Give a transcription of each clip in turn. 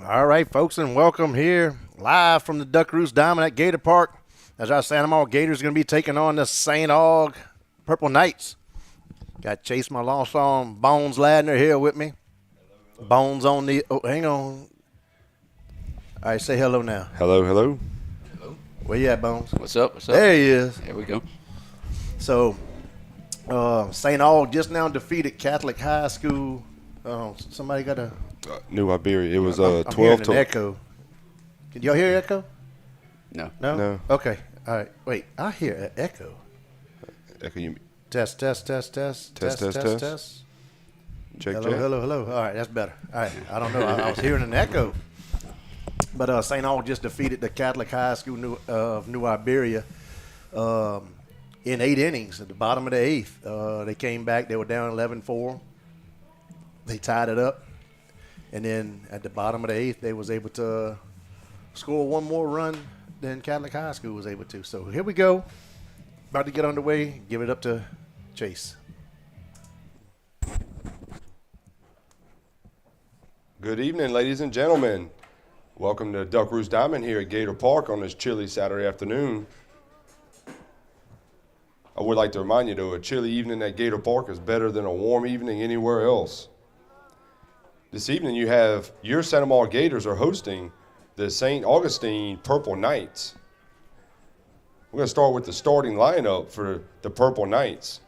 All right, folks, and welcome here live from the Duck Roost Diamond at Gator Park as our Santa Maria Gators going to be taking on the St. Aug Purple Knights. Got Chase, my lost arm, Bones Ladner here with me. Bones on the, oh, hang on. All right, say hello now. Hello, hello. Where you at, Bones? What's up? What's up? There he is. There we go. So, St. Aug just now defeated Catholic High School. Somebody got a New Iberia. It was I'm 12 hearing an to echo. Can y'all hear echo? No. No? Okay. All right. Wait, I hear an echo. Echo. You Test. Test, test. Check, Hello, check. hello. All right, that's better. All right, I don't know. I was hearing an echo. But St. Aug just defeated the Catholic High School of New Iberia in 8 innings at the bottom of the 8th. They came back. They were down 11-4. They tied it up. And then at the bottom of the 8th, they was able to score one more run than Catholic High School was able to. So here we go. About to get underway. Give it up to Chase. Good evening, ladies and gentlemen. Welcome to Duck Roost Diamond here at Gator Park on this chilly Saturday afternoon. I would like to remind you, though, a chilly evening at Gator Park is better than a warm evening anywhere else. This evening, you have your Santa Maria Gators are hosting the St. Augustine Purple Knights. We're going to start with the starting lineup for the Purple Knights.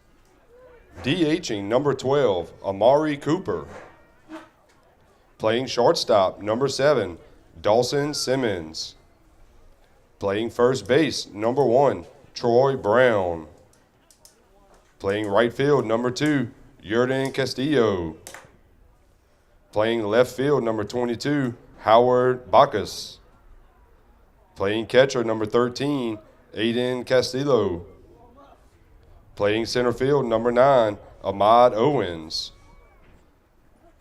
DHing number 12, Amari Cooper. Playing shortstop, number 7, Dawson Simmons. Playing first base, number 1, Troy Brown. Playing right field, number 2, Yerden Castillo. Playing left field, number 22, Howard Bacchus. Playing catcher, number 13, Aiden Castillo. Playing center field, number 9, Ahmad Owens.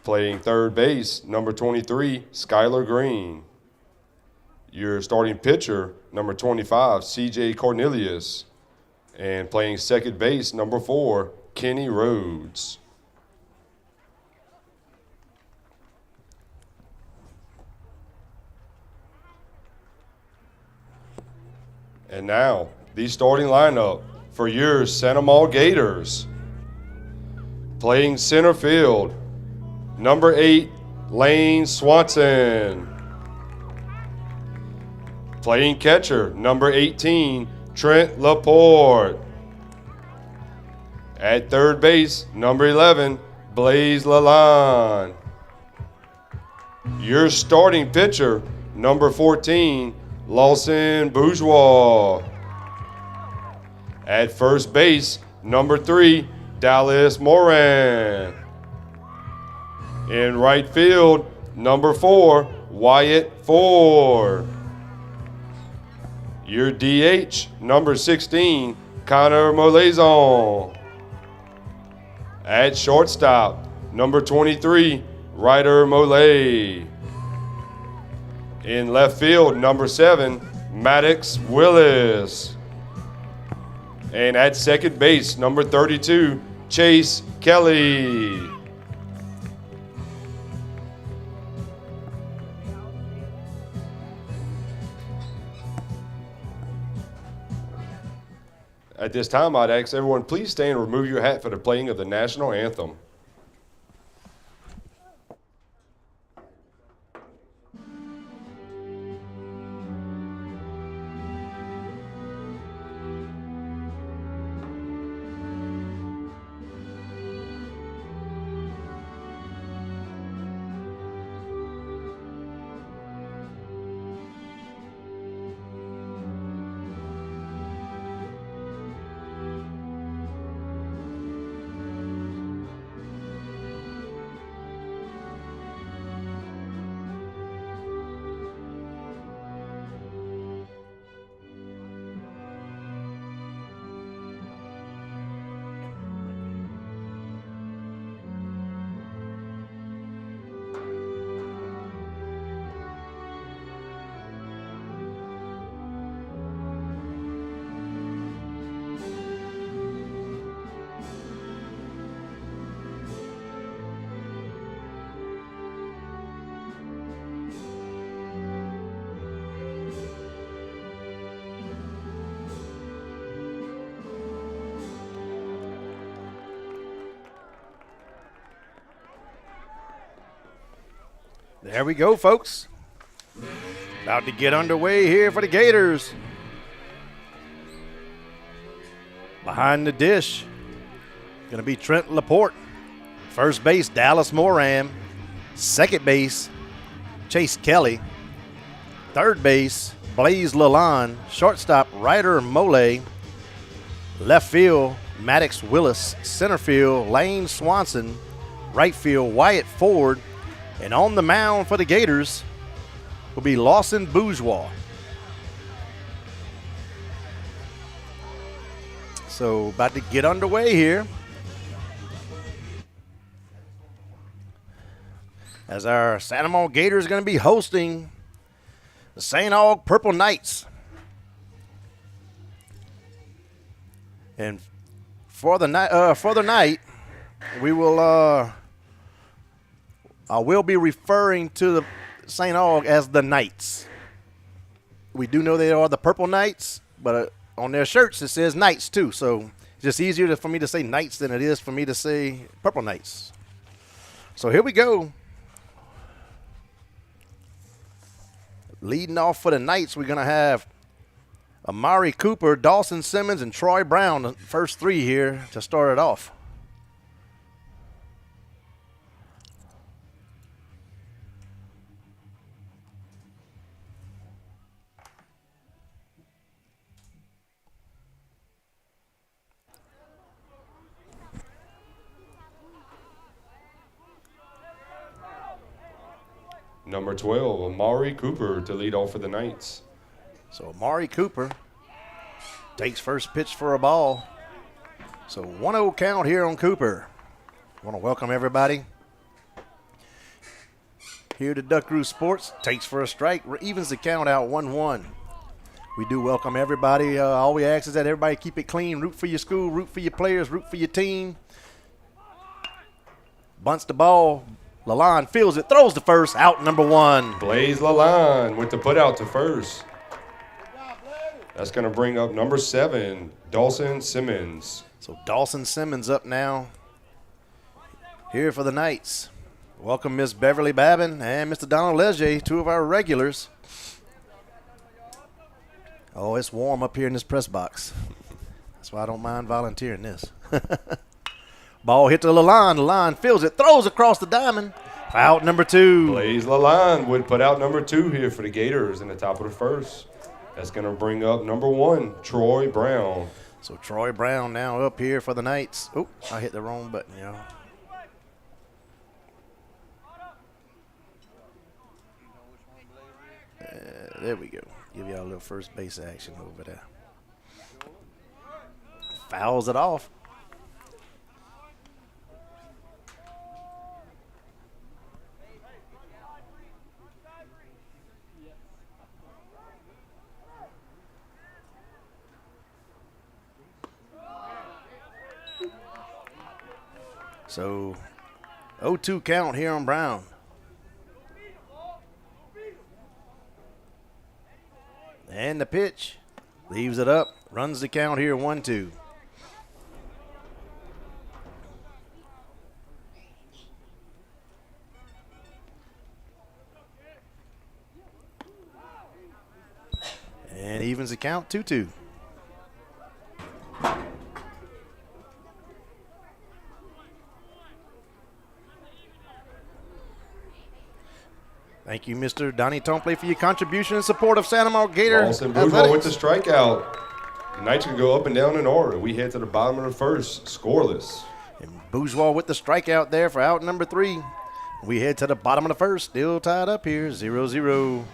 Playing third base, number 23, Skylar Green. Your starting pitcher, number 25, CJ Cornelius. And playing second base, number 4, Kenny Rhodes. And now, the starting lineup for your Santa Maria Gators. Playing center field, number 8, Lane Swanson. Playing catcher, number 18, Trent Laporte. At third base, number 11, Blaze Lalonde. Your starting pitcher, number 14, Lawson Bourgeois. At first base, number 3, Dallas Moran. In right field, number 4, Wyatt Ford. Your DH, number 16, Connor Molazon. At shortstop, number 23, Ryder Molay. In left field, number 7, Maddox Willis. And at second base, number 32, Chase Kelly. At this time, I'd ask everyone, please stand and remove your hat for the playing of the national anthem. There we go, folks. About to get underway here for the Gators. Behind the dish, going to be Trent Laporte. First base, Dallas Moran. Second base, Chase Kelly. Third base, Blaze Lalonde. Shortstop, Ryder Mole. Left field, Maddox Willis. Center field, Lane Swanson. Right field, Wyatt Ford. And on the mound for the Gators will be Lawson Bourgeois. So about to get underway here. As our Santa Monica Gators are going to be hosting the St. Aug Purple Knights. And for the night, we will I will be referring to the St. Aug as the Knights. We do know they are the Purple Knights, but on their shirts it says Knights too. So it's just easier for me to say Knights than it is for me to say Purple Knights. So here we go. Leading off for the Knights, we're going to have Amari Cooper, Dawson Simmons, and Troy Brown, the first three here to start it off. Number 12, Amari Cooper to lead off for the Knights. So Amari Cooper takes first pitch for a ball. So 1-0 count here on Cooper. I want to welcome everybody here to Duck Roost Sports. Takes for a strike, evens the count out 1-1. We do welcome everybody. All we ask is that everybody keep it clean. Root for your school, root for your players, root for your team. Bunts the ball. Lalonde fields it, throws to first, out number 1. Blaze Lalonde with the put out to first. That's going to bring up number 7, Dawson Simmons. So Dawson Simmons up now here for the Knights. Welcome Miss Beverly Babin and Mr. Donald Leger, two of our regulars. Oh, it's warm up here in this press box. That's why I don't mind volunteering this. Ball hit to Lalonde. Lalonde fields it, throws across the diamond. Out number 2. Blaze Lalonde would put out number 2 here for the Gators in the top of the first. That's going to bring up number 1, Troy Brown. So Troy Brown now up here for the Knights. Oh, I hit the wrong button, y'all. There we go. Give y'all a little first base action over there. Fouls it off. So 0-2 count here on Brown. And the pitch. Leaves it up. Runs the count here 1-2. And evens the count 2-2. Thank you, Mr. Donnie Tompley, for your contribution and support of Santa Monica Gator Lawson Bourgeois with the strikeout. The Knights can go up and down in order. We head to the bottom of the first, scoreless. And Bourgeois with the strikeout there for out number 3. We head to the bottom of the first, still tied up here, 0-0.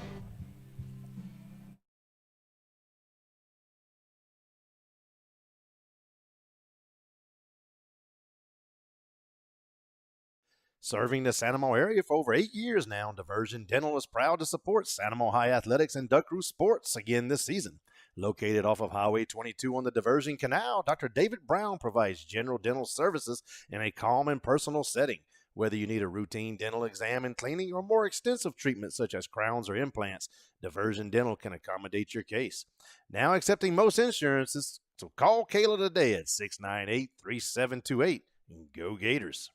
Serving the Santa Monica area for over 8 years now, Diversion Dental is proud to support Santa Monica High Athletics and Duck Roost Sports again this season. Located off of Highway 22 on the Diversion Canal, Dr. David Brown provides general dental services in a calm and personal setting. Whether you need a routine dental exam and cleaning or more extensive treatment such as crowns or implants, Diversion Dental can accommodate your case. Now accepting most insurances, so call Kayla today at 698-3728 and go Gators.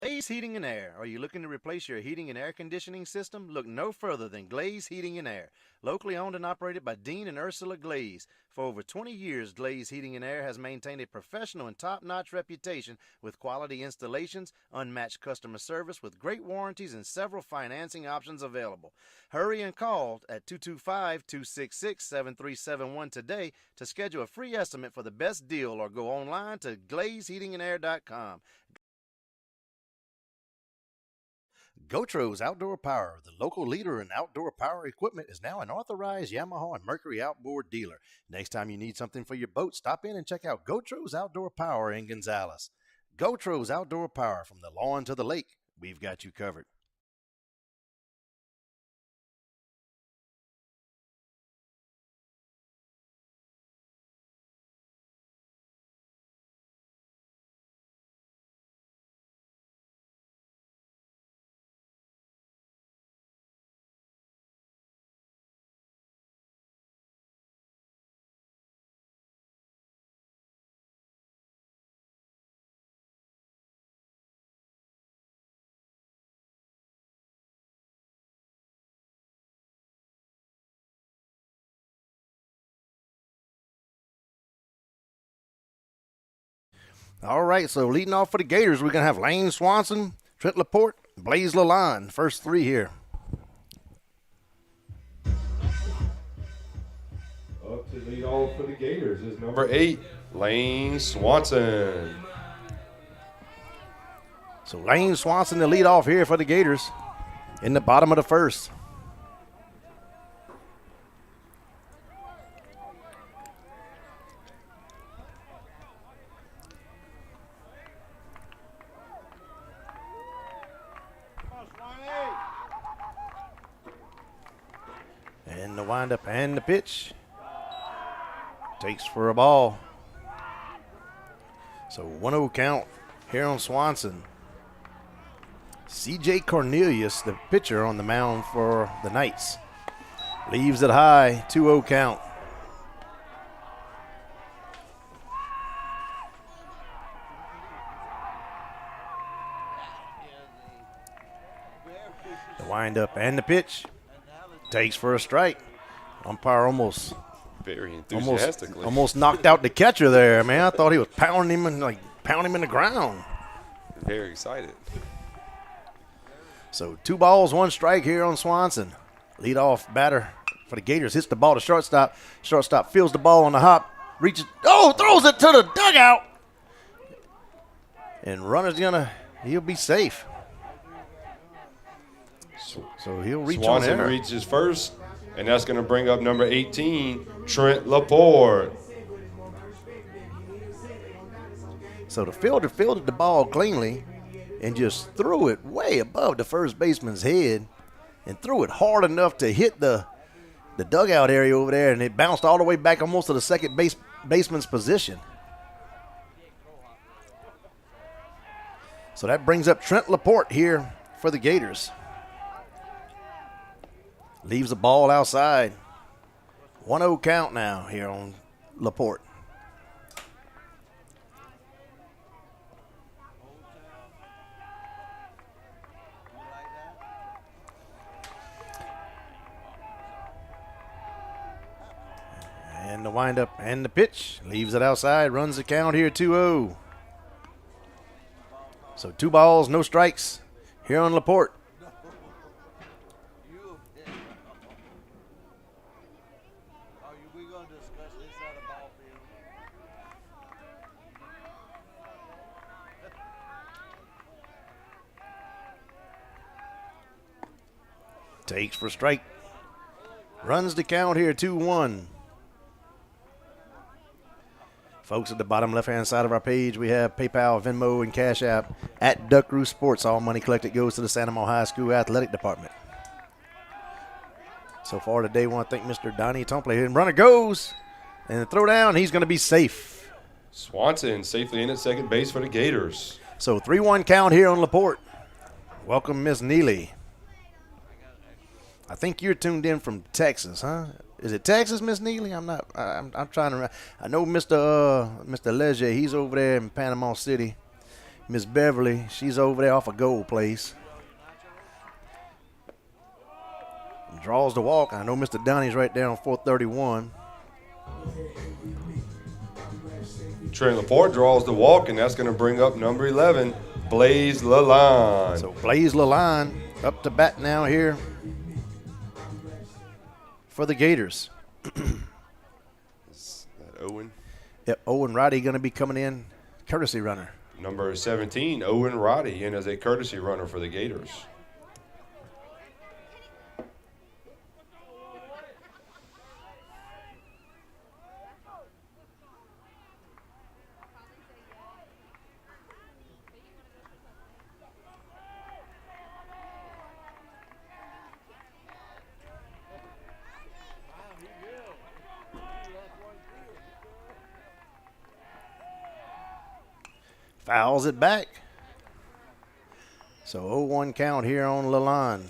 Glaze Heating and Air. Are you looking to replace your heating and air conditioning system? Look no further than Glaze Heating and Air. Locally owned and operated by Dean and Ursula Glaze. For over 20 years, Glaze Heating and Air has maintained a professional and top-notch reputation with quality installations, unmatched customer service with great warranties, and several financing options available. Hurry and call at 225-266-7371 today to schedule a free estimate for the best deal or go online to glazeheatingandair.com. Gotros Outdoor Power, the local leader in outdoor power equipment, is now an authorized Yamaha and Mercury outboard dealer. Next time you need something for your boat, stop in and check out Gotros Outdoor Power in Gonzales. Gotros Outdoor Power, from the lawn to the lake, we've got you covered. All right, so leading off for the Gators, we're going to have Lane Swanson, Trent Laporte, Blaze Lalonde. First three here. Up to lead off for the Gators is number 8, Lane Swanson. So Lane Swanson to lead off here for the Gators in the bottom of the first. And the windup and the pitch. Takes for a ball. So 1-0 count here on Swanson. C.J. Cornelius, the pitcher on the mound for the Knights, leaves it high, 2-0 count. The windup and the pitch. Takes for a strike. Umpire almost knocked out the catcher there, man. I thought he was pounding him in the ground. Very excited. So 2 balls, 1 strike here on Swanson. Leadoff batter for the Gators hits the ball to shortstop. Shortstop feels the ball on the hop, reaches, throws it to the dugout. And he'll be safe. So he'll reach Swanson on there. reaches first, and that's going to bring up number 18, Trent Laporte. So the fielder fielded the ball cleanly and just threw it way above the first baseman's head and threw it hard enough to hit the dugout area over there, and it bounced all the way back almost to the second baseman's position. So that brings up Trent Laporte here for the Gators. Leaves the ball outside. 1-0 count now here on Laporte. And the windup and the pitch. Leaves it outside. Runs the count here 2-0. So 2 balls, no strikes here on Laporte. Takes for strike. Runs the count here 2-1. Folks, at the bottom left-hand side of our page, we have PayPal, Venmo, and Cash App at Duck Roost Sports. All money collected goes to the Santa Monica High School Athletic Department. So far today, I want to thank Mr. Donnie Tompley. And runner goes, and the throw down, he's going to be safe. Swanson safely in at second base for the Gators. So 3-1 count here on Laporte. Welcome, Miss Neely. I think you're tuned in from Texas, huh? Is it Texas, Miss Neely? I'm not. I'm trying to. I know Mr. Leger. He's over there in Panama City. Miss Beverly, she's over there off a goal place. Draws the walk. I know Mr. Downey's right there on 431. Trent Laporte draws the walk, and that's going to bring up number 11, Blaze Lalonde. So Blaze Lalonde up to bat now here for the Gators. Is that Owen? Yep, Owen Roddy going to be coming in, courtesy runner. Number 17, Owen Roddy, in as a courtesy runner for the Gators. Fouls it back. So 0-1 count here on Lalonde.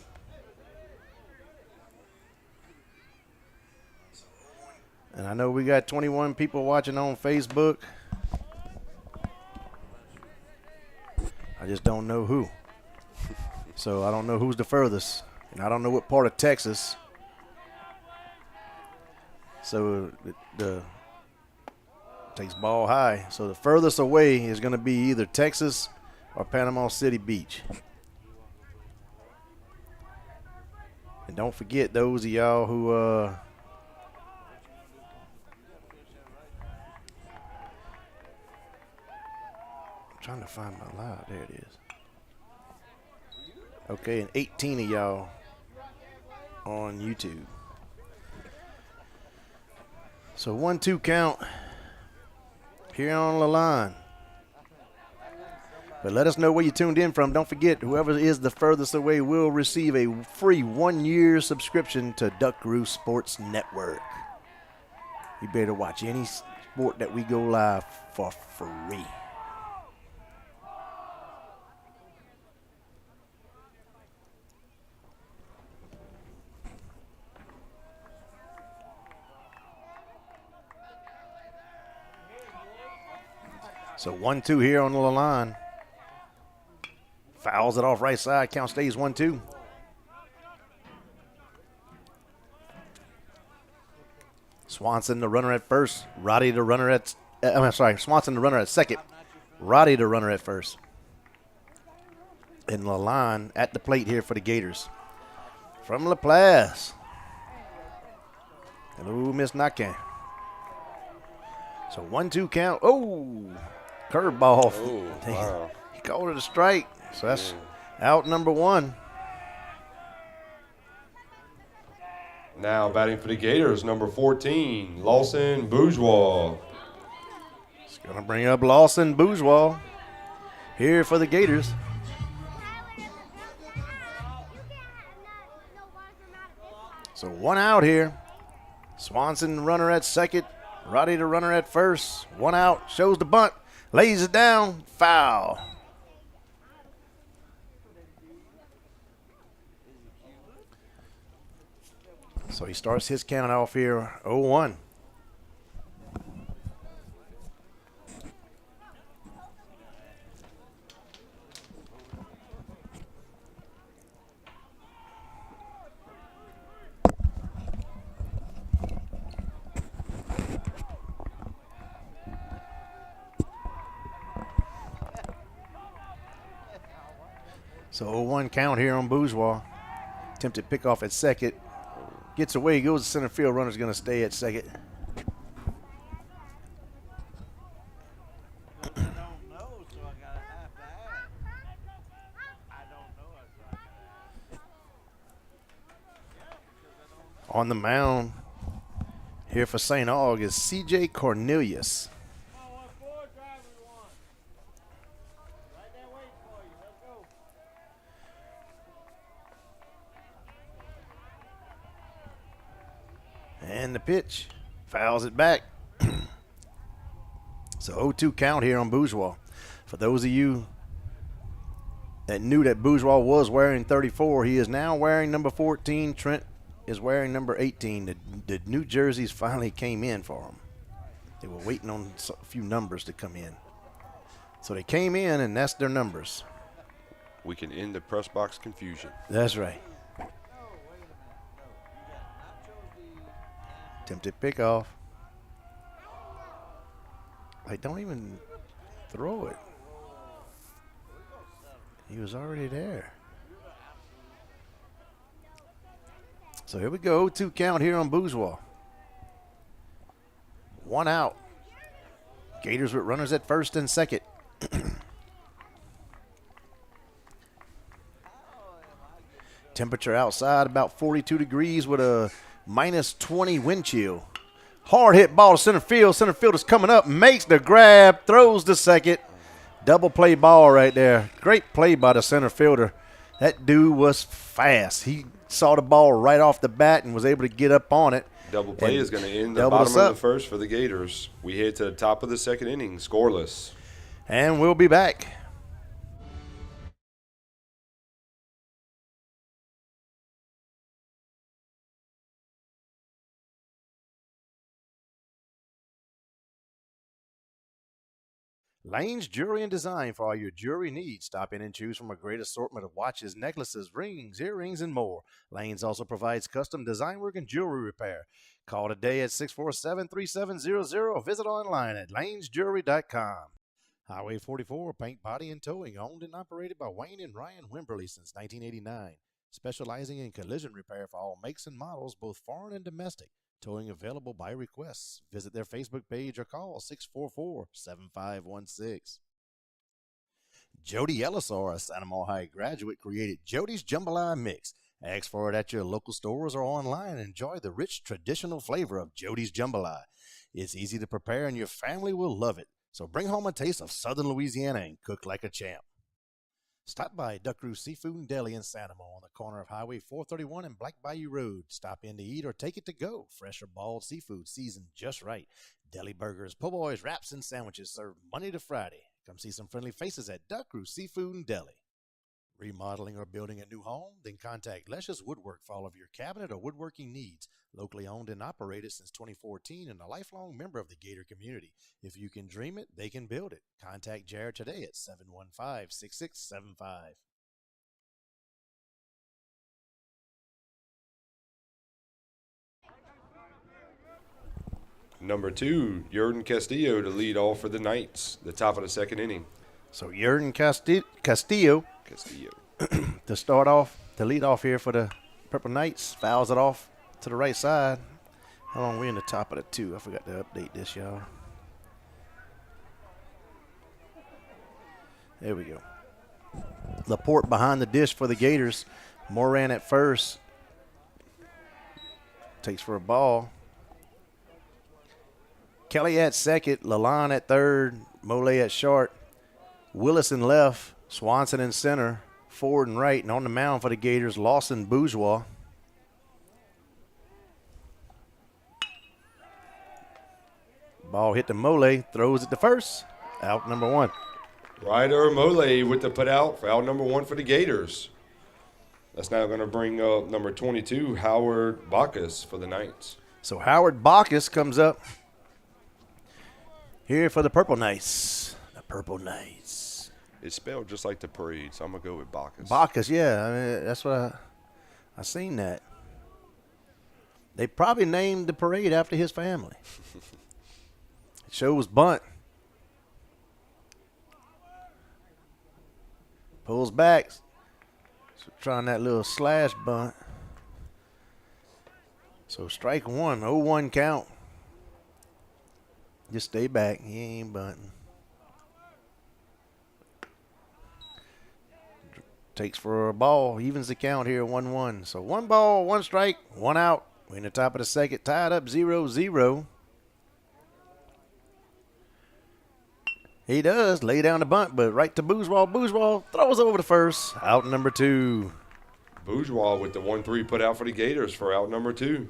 And I know we got 21 people watching on Facebook. I just don't know who. So I don't know who's the furthest. And I don't know what part of Texas. So the takes ball high. So the furthest away is going to be either Texas or Panama City Beach. And don't forget those of y'all who I'm trying to find my live. There it is. Okay, and 18 of y'all on YouTube. So 1-2 count here on Lalonde. But let us know where you tuned in from. Don't forget, whoever is the furthest away will receive a free 1-year subscription to Duck Roost Sports Network. You better watch any sport that we go live for free. So 1-2 here on the line. Fouls it off right side. Count stays 1-2. Swanson, the runner at first. Roddy, the runner at Swanson, the runner at second. Roddy, the runner at first. And Lalonde at the plate here for the Gators. From LaPlace. Hello, Miss Nakan. So 1-2 count. Oh, curveball. Oh, wow. He called it a strike. So that's out number one. Now batting for the Gators, number 14, Lawson Bourgeois. It's going to bring up Lawson Bourgeois here for the Gators. So one out here. Swanson, runner at second. Roddy, the runner at first. One out, shows the bunt, lays it down, foul. So he starts his count off here, 0-1. So 0-1 count here on Bourgeois. Attempted pickoff at second. Gets away, goes to center field. Runner's going to stay at second. On the mound here for St. Aug is C.J. Cornelius. And the pitch, fouls it back. So 0-2 count here on Bourgeois. For those of you that knew that Bourgeois was wearing 34, he is now wearing number 14. Trent is wearing number 18. The new jerseys finally came in for him. They were waiting on a few numbers to come in. So they came in, and that's their numbers. We can end the press box confusion. That's right. Attempted pickoff. Like, don't even throw it. He was already there. So here we go. 2 count here on Bourgeois. 1 out. Gators with runners at first and second. Temperature outside about 42 degrees with a -20 wind chill. Hard hit ball to center field. Center fielder's coming up, makes the grab, throws to second. Double play ball right there. Great play by the center fielder. That dude was fast. He saw the ball right off the bat and was able to get up on it. Double play is going to end the bottom of the first for the Gators. We head to the top of the second inning, scoreless. And we'll be back. Lane's Jewelry and Design for all your jewelry needs. Stop in and choose from a great assortment of watches, necklaces, rings, earrings, and more. Lane's also provides custom design work and jewelry repair. Call today at 647-3700 or visit online at lanesjewelry.com. Highway 44, paint, body, and towing, owned and operated by Wayne and Ryan Wimberly since 1989. Specializing in collision repair for all makes and models, both foreign and domestic. Towing available by request. Visit their Facebook page or call 644-7516. Jody Ellisor, a Santa Monica High graduate, created Jody's Jambalaya Mix. Ask for it at your local stores or online and enjoy the rich traditional flavor of Jody's Jambalaya. It's easy to prepare and your family will love it. So bring home a taste of Southern Louisiana and cook like a champ. Stop by Duck Roost Seafood and Deli in Santa Monica on the corner of Highway 431 and Black Bayou Road. Stop in to eat or take it to go. Fresh or balled seafood seasoned just right. Deli burgers, po' boys, wraps, and sandwiches served Monday to Friday. Come see some friendly faces at Duck Roost Seafood and Deli. Remodeling or building a new home? Then contact Leshes Woodwork for all of your cabinet or woodworking needs. Locally owned and operated since 2014 and a lifelong member of the Gator community. If you can dream it, they can build it. Contact Jared today at 715-6675. Number 2, Jordan Castillo to lead off for the Knights, the top of the second inning. So Jordan Castillo to start off, to lead off here for the Purple Knights. Fouls it off to the right side. How long are we in the top of the 2? I forgot to update this, y'all. There we go. Laporte behind the dish for the Gators. Moran at first. Takes for a ball. Kelly at second. Lalonde at third. Mole at short. Willis in left. Swanson in center. Ford and right. And on the mound for the Gators, Lawson Bourgeois. Ball hit to Mole. Throws it to first. Out number 1. Ryder Mole with the put out for out number 1 for the Gators. That's now going to bring up number 22, Howard Bacchus for the Knights. So Howard Bacchus comes up here for the Purple Knights. The Purple Knights. It's spelled just like the parade, so I'm going to go with Bacchus. Bacchus, yeah. I mean, that's what I seen that. They probably named the parade after his family. It shows bunt. Pulls back. So trying that little slash bunt. So strike 1, 0-1 count. Just stay back. He ain't bunting. Takes for a ball. Evens the count here, 1-1. So 1 ball, 1 strike, 1 out. We're in the top of the second, tied up 0-0. He does lay down the bunt, but right to Bourgeois. Bourgeois throws over the first. Out number 2. Bourgeois with the 1-3 put out for the Gators for out number 2.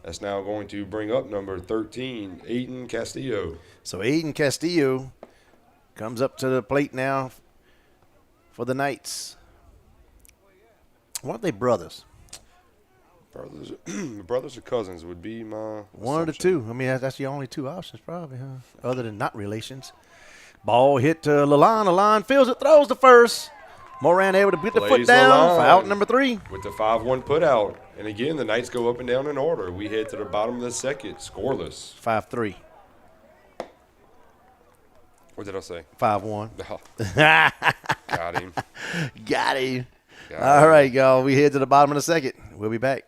That's now going to bring up number 13, Aiden Castillo. So Aiden Castillo comes up to the plate now for the Knights. What are they, brothers? Brothers or cousins would be my one of the assumption. 2. I mean, that's the only 2 options probably, huh? Other than not relations. Ball hit to Lalonde. Lalonde fields it, throws the first. Moran able to put the foot Plays down Lalonde for out number 3. with the 5-1 put out. And again, the Knights go up and down in order. We head to the bottom of the second, scoreless. 5-3. What did I say? 5-1. Oh, got him. Got him. Got All him. right, y'all. We head to the bottom of the second. We'll be back.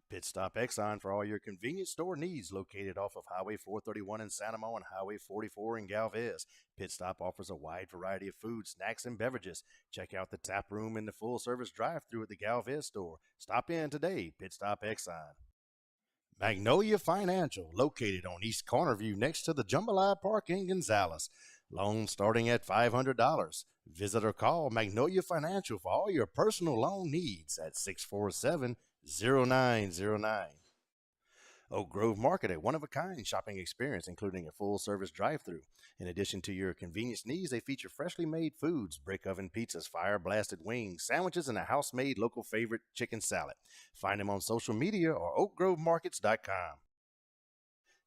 Pit Stop Exxon for all your convenience store needs, located off of Highway 431 in Santa Mo and Highway 44 in Galvez. Pit Stop offers a wide variety of food, snacks, and beverages. Check out the tap room and the full-service drive-thru at the Galvez store. Stop in today. Pit Stop Exxon. Magnolia Financial, located on East Cornerview next to the Jambalaya Park in Gonzales. Loans starting at $500. Visit or call Magnolia Financial for all your personal loan needs at 647-0909. Oak Grove Market, a one-of-a-kind shopping experience, including a full-service drive-thru. In addition to your convenience needs, they feature freshly made foods, brick oven pizzas, fire-blasted wings, sandwiches, and a house-made local favorite chicken salad. Find them on social media or oakgrovemarkets.com.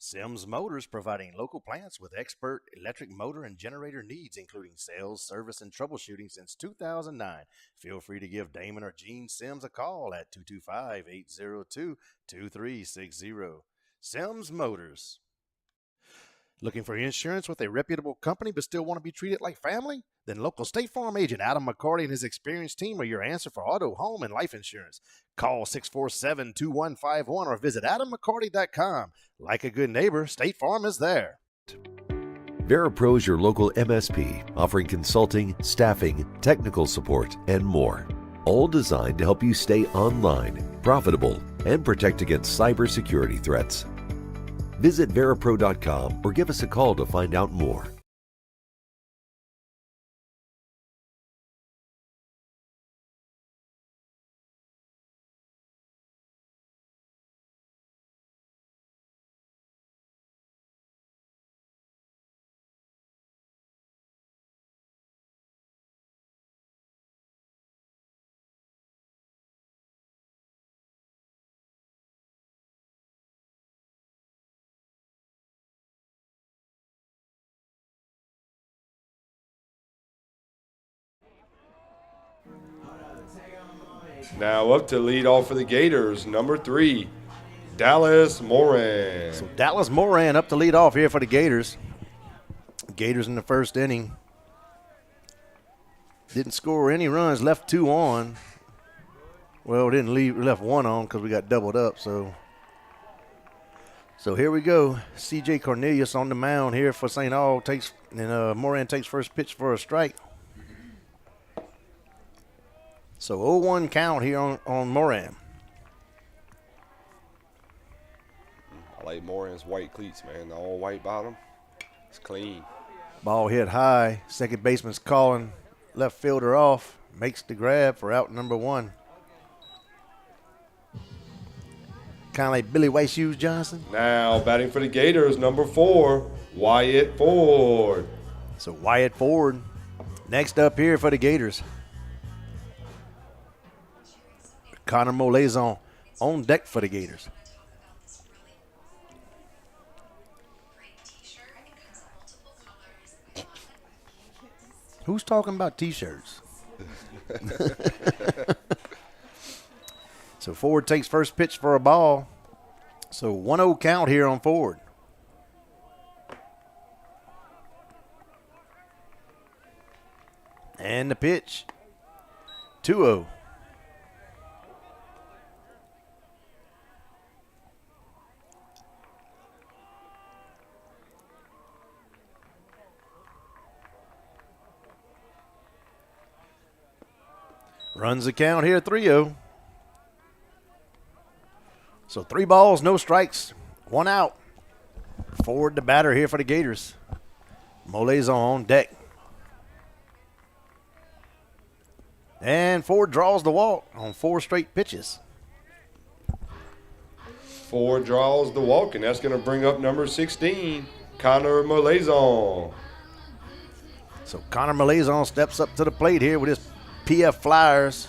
Sims Motors, providing local plants with expert electric motor and generator needs, including sales, service, and troubleshooting since 2009. Feel free to give Damon or Gene Sims a call at 225-802-2360. Sims Motors. Looking for insurance with a reputable company but still want to be treated like family? Then local State Farm agent Adam McCarty and his experienced team are your answer for auto, home, and life insurance. Call 647-2151 or visit AdamMcCarty.com. Like a good neighbor, State Farm is there. VeraPro is your local MSP, offering consulting, staffing, technical support, and more. All designed to help you stay online, profitable, and protect against cybersecurity threats. Visit VeraPro.com or give us a call to find out more. Now up to lead off for the Gators, number 3, Dallas Moran. So Dallas Moran up to lead off here for the Gators. Gators in the first inning. Didn't score any runs, left 2 on. Well, left 1 on because we got doubled up. So here we go. C.J. Cornelius on the mound here for St. Aug Moran takes first pitch for a strike. So 0-1 count here on Moran. I like Moran's white cleats, man. The all white bottom. It's clean. Ball hit high. Second baseman's calling. Left fielder off. Makes the grab for out number 1. Kind of like Billy White Shoes Johnson. Now batting for the Gators, number 4, Wyatt Ford. So Wyatt Ford next up here for the Gators. Connor Molazon on deck for the Gators. Who's talking about T-shirts? So Ford takes first pitch for a ball. So 1-0 count here on Ford. And the pitch. 2-0. Runs the count here, 3-0. So 3 balls, no strikes, 1 out. Ford the batter here for the Gators. Molazon on deck. And Ford draws the walk on 4 straight pitches. Ford draws the walk, and that's going to bring up number 16, Connor Molazon. So Connor Molazon steps up to the plate here with his PF Flyers.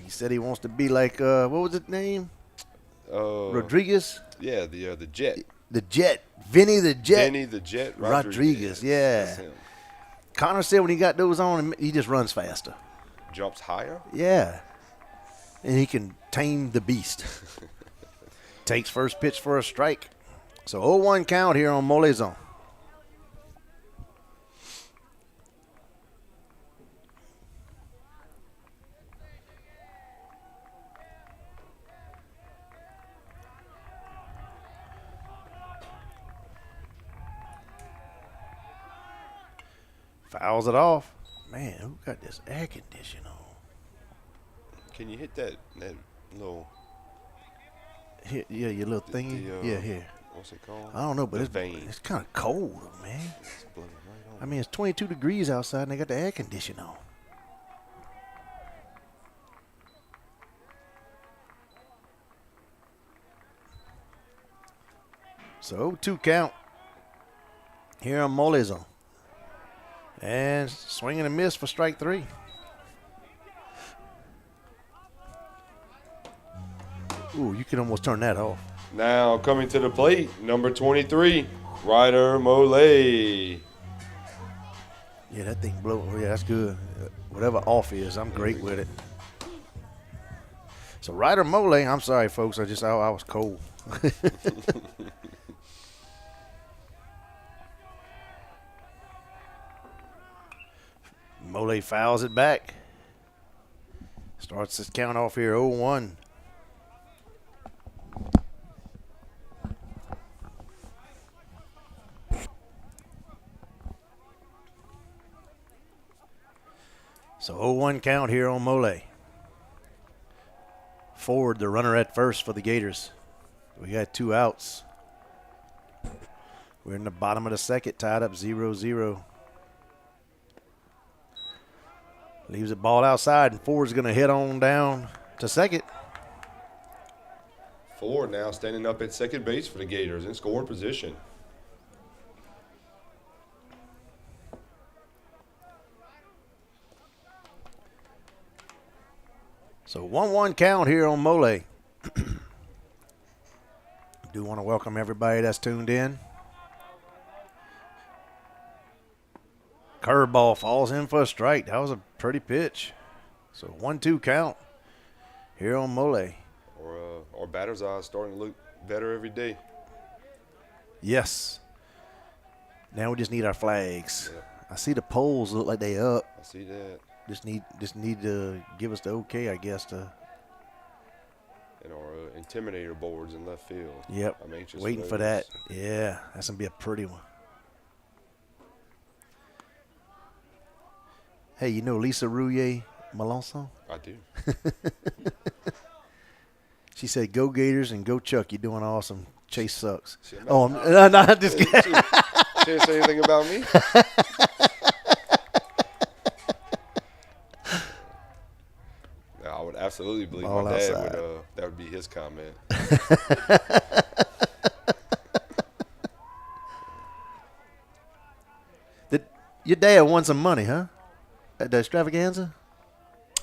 He said he wants to be like, what was his name? Rodriguez? Yeah, the Jet. The Jet. Vinny the Jet. Vinny the Jet Rodriguez, yeah. That's him. Connor said when he got those on, he just runs faster. Jumps higher? Yeah. And he can tame the beast. Takes first pitch for a strike. So 0-1 count here on Mole Zone. Fouls it off. Man, who got this air conditioner on? Can you hit that little? Here, yeah, your little thingy. Yeah, here. What's it called? I don't know, but vein. It's kind of cold, man. It's blowing right on. I mean, it's 22 degrees outside, and they got the air conditioner on. So 0-2 count here on Mole Zone. And swing and a miss for strike 3. Ooh, you can almost turn that off. Now coming to the plate, number 23, Ryder Mole. Yeah, that thing blow. Oh, yeah, that's good. Whatever off is, I'm great with it. So Ryder Mole, I'm sorry, folks. I was cold. Mole fouls it back. Starts this count off here, 0-1. So 0-1 count here on Mole. Ford, the runner at first for the Gators. We got 2 outs. We're in the bottom of the second, tied up 0-0. Leaves the ball outside, and Ford's going to head on down to second. Ford now standing up at second base for the Gators in scoring position. So 1-1 count here on Mole. Do want to welcome everybody that's tuned in. Curveball falls in for a strike. That was a pretty pitch. So 1-2 count here on Mole. Our batter's eye is starting to look better every day. Yes. Now we just need our flags. Yep. I see the poles look like they up. I see that. Just need to give us the okay, I guess. And our intimidator boards in left field. Yep. I'm anxious. Waiting for that. Yeah, that's gonna be a pretty one. Hey, you know Lisa Rouillet Melanson? I do. She said, "Go Gators and go Chuck. You're doing awesome. Chase sucks." No, I'm just kidding. She didn't say anything about me. I would absolutely believe Ball my dad outside. that would be his comment. Your dad won some money, huh? At the extravaganza?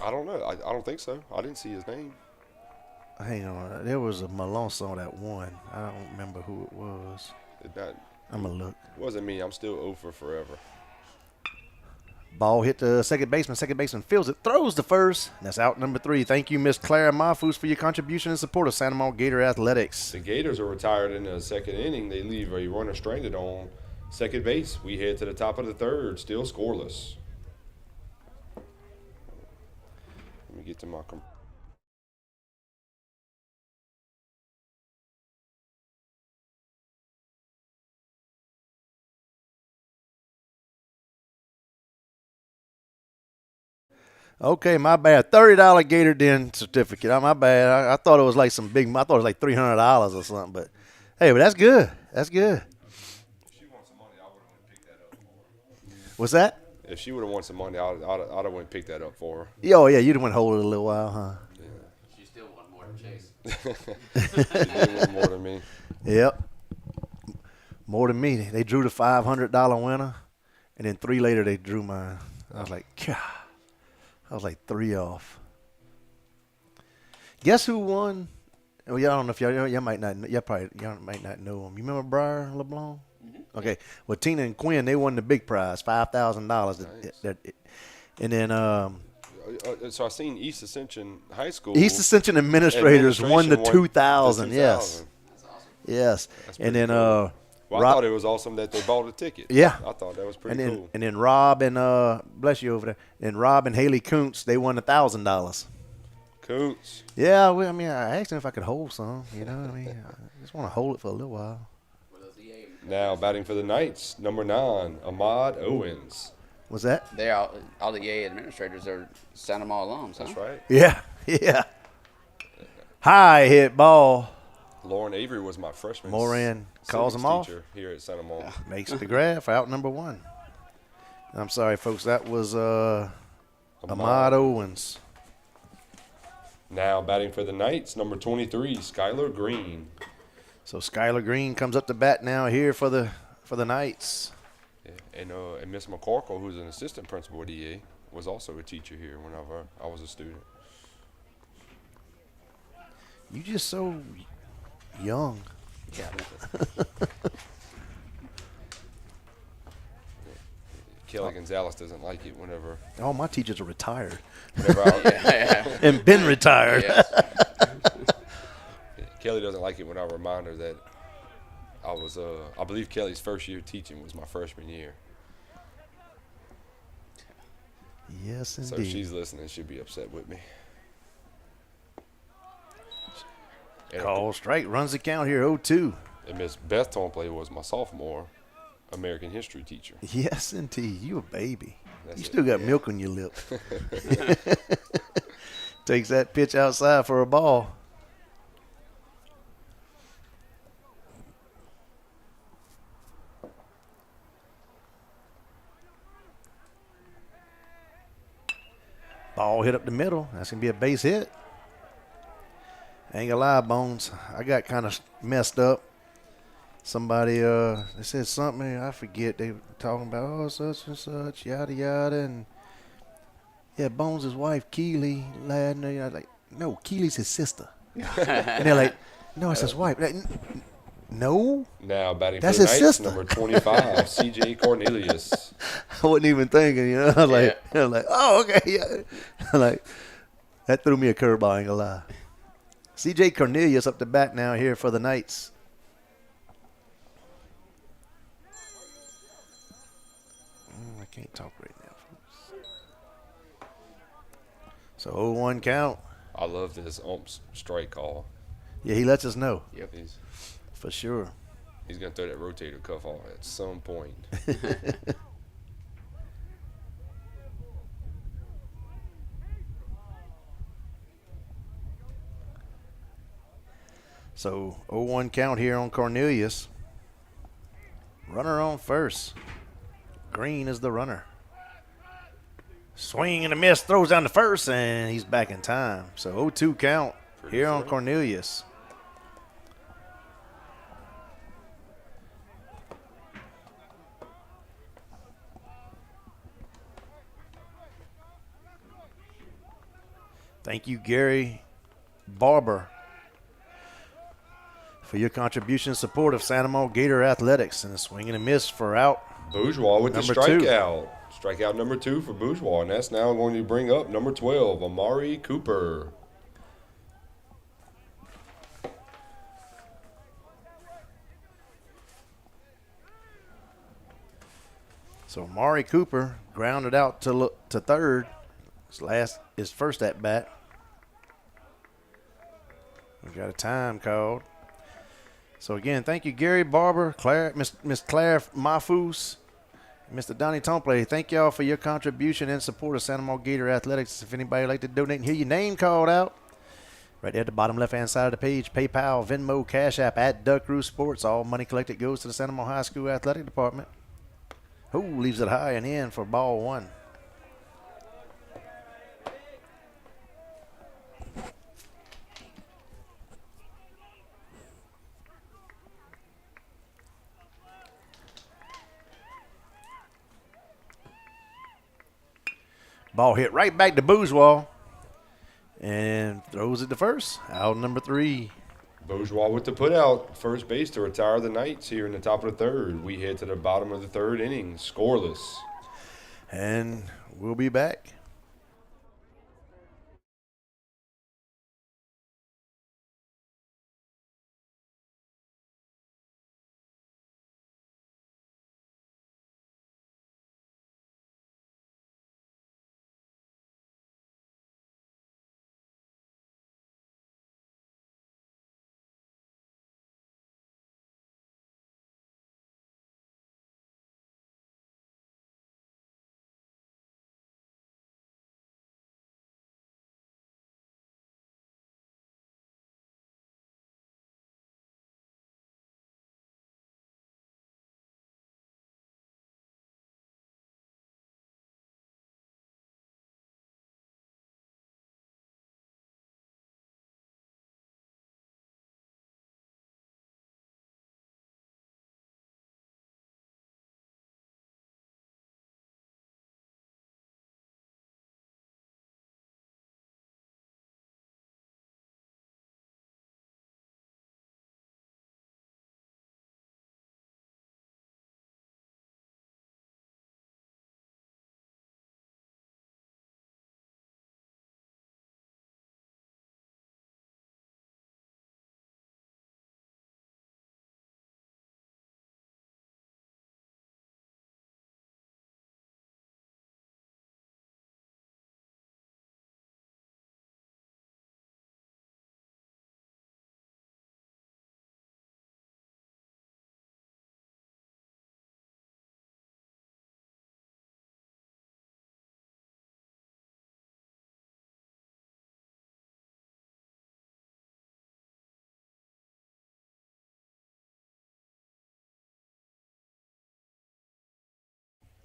I don't know. I don't think so. I didn't see his name. Hang on. There was a Melanson that won. I don't remember who it was. I'm going to look. Wasn't me. I'm still 0 for forever. Ball hit the second baseman. Second baseman fields it, throws to first. That's out number 3. Thank you, Miss Clara Mafus, for your contribution and support of Santa Monica Gator Athletics. The Gators are retired in the second inning. They leave a runner stranded on second base. We head to the top of the third, still scoreless. Let me get to my Okay, my bad. $30 Gator Den certificate. My bad. I thought it was like some big. I thought it was like $300 or something. But hey, but that's good. That's good. If she wants some money, I would have picked that up for her. What's that? If she would have won some money, I'd have went and picked that up for her. Oh yeah, you'd have went hold it a little while, huh? Yeah. She still won more than Chase. She did win more than me. Yep. More than me. They drew the $500 winner, and then 3 later they drew mine. I was like, God. I was like 3 off. Guess who won? Oh, yeah, I don't know if y'all might not. Y'all might not know him. You remember Briar LeBlanc? Mm-hmm. Okay. Well, Tina and Quinn, they won the big prize, $5,000. Nice. And then So I seen East Ascension High School. East Ascension administrators won the Administration 2,000. the Yes. 2,000. That's awesome. Yes. That's And pretty then cool. Well, I Rob- thought it was awesome that they bought a ticket. Yeah. I thought that was pretty and then cool. and then Rob and bless you over there. And Rob and Haley Kuntz, they won $1,000. Coots. Yeah, well, I mean, I asked him if I could hold some. You know what I mean? I just want to hold it for a little while. With those EA. Now batting for the Knights, number 9, Ahmad Owens. Was that? They all the EA administrators are Santa Ma alums. That's huh? right. Yeah, yeah. High hit ball. Lauren Avery was my freshman. Moran calls civics him off. teacher here at Santa Monica. Makes the graph out number 1. I'm sorry, folks. That was Ahmad Owens. Now batting for the Knights, number 23, Skylar Green. So Skylar Green comes up to bat now here for the Knights. Yeah, and Miss McCorkle, who's an assistant principal at EA, was also a teacher here whenever I was a student. You just so young. Yeah. Kelly Gonzalez doesn't like it whenever All my teachers are retired I, Yeah. and been retired. Yes. Kelly doesn't like it when I remind her that I was I believe Kelly's first year teaching was my freshman year. Yes, So indeed. if she's listening, she'll be upset with me. And, Call strike, runs the count here, 0-2. and Miss Beth Tomplay was my sophomore American history teacher. Yes, indeed. You a baby. That's You it, still got yeah. milk on your lip. Takes that pitch outside for a ball. Ball hit up the middle. That's going to be a base hit. Ain't gonna lie, Bones. I got kind of messed up. Somebody they said something, I forget. They were talking about, oh, such and such, yada, yada. And, yeah, Bones' wife, Keely, lad. And they're like, no, Keely's his sister. And they're like, no, it's his wife. Like, no? Now batting That's for the his Knights, sister. number 25, C.J. Cornelius. I wasn't even thinking, you know. I was like, oh, okay, yeah. Like, that threw me a curveball, I ain't gonna lie. C.J. Cornelius up to bat now here for the Knights. I can't talk right now, folks. So 0-1 count. I love this ump's strike call. Yeah, he lets us know Yep. for sure. He's going to throw that rotator cuff off at some point. So 0-1 count here on Cornelius. Runner on first. Green is the runner. Swing and a miss, throws down to first, and he's back in time. So 0-2 count here on Cornelius. Thank you, Gary Barber, for your contribution and support of Santa Monica Gator Athletics. And a swing and a miss for out. Bourgeois with the Number 2. strikeout. Strikeout number 2 for Bourgeois, and that's now going to bring up number 12, Amari Cooper. So Amari Cooper grounded out to third. His first at bat. We got a time called. So again, thank you, Gary Barber, Miss Claire Mafus, Mr. Donnie Tomplay. Thank y'all for your contribution and support of Santa Monica Gator Athletics. If anybody would like to donate and hear your name called out, right there at the bottom left-hand side of the page, PayPal, Venmo, Cash App, at Duck Roost Sports. All money collected goes to the Santa Monica High School Athletic Department. Who leaves it high and in for ball 1. Ball hit right back to Bourgeois and throws it to first. Out number 3. Bourgeois with the putout, first base to retire the Knights here in the top of the third. We head to the bottom of the third inning, scoreless. And we'll be back.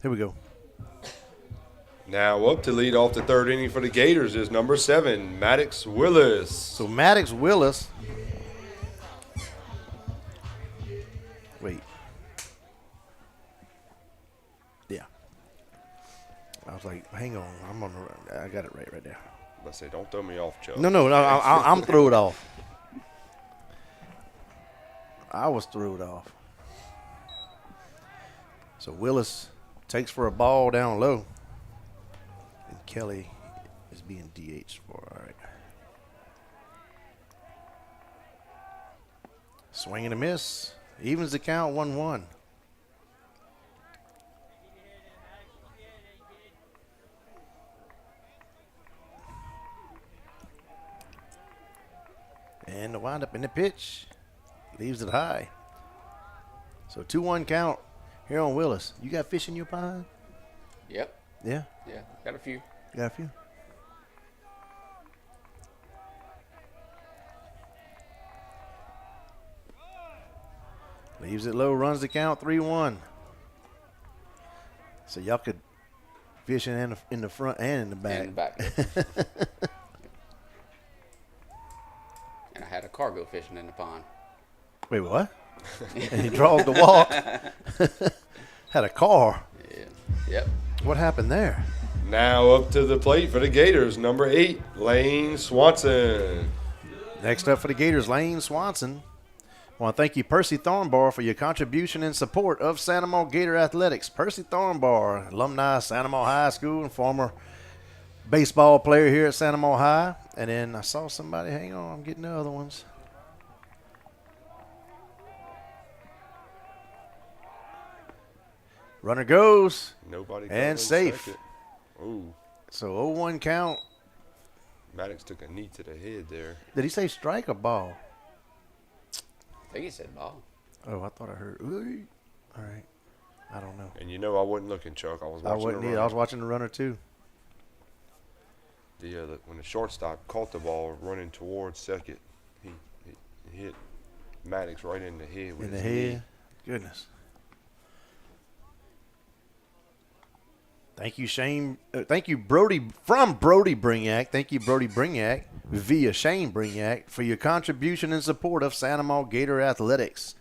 Here we go. Now up to lead off the third inning for the Gators is number 7, Maddox Willis. So Maddox Willis. Wait. Yeah. I was like, hang on. I got it right there. Let's say, don't throw me off, Chuck. No. I'm threw it off. I was threw it off. So Willis takes for a ball down low. And Kelly is being DH for. All right. Swing and a miss. Evens the count 1-1. And the windup in the pitch leaves it high. So 2-1 count here on Willis. You got fish in your pond? Yep. Yeah? Yeah. Got a few. You got a few? Leaves it low, runs the count 3-1. So y'all could fish in the front and in the back. And back. And I had a cargo fishing in the pond. Wait, what? And he dragged the walk. Had a car. Yeah. Yep. What happened there? Now up to the plate for the Gators, number 8, Lane Swanson. Next up for the Gators, Lane Swanson. I want to thank you, Percy Thornbar, for your contribution and support of Santa Maria Gator Athletics. Percy Thornbar, alumni Santa Maria High School and former baseball player here at Santa Maria High. And then I saw somebody, hang on, I'm getting the other ones. Runner goes. Nobody got And in safe. second. Ooh, So 0-1 count. Maddox took a knee to the head there. Did he say strike or ball? I think he said ball. Oh, I thought I heard. Ooh. All right. I don't know. And you know I wasn't looking, Chuck. I was I watching wasn't the either. runner. I was watching the runner too. When the shortstop caught the ball running towards second, he hit Maddox right in the head with In the his knee. head. Goodness. Thank you, Shane. Thank you, Brody, from Brody Brignac. Thank you, Brody Brignac, via Shane Brignac, for your contribution and support of Santa Maria Gator Athletics.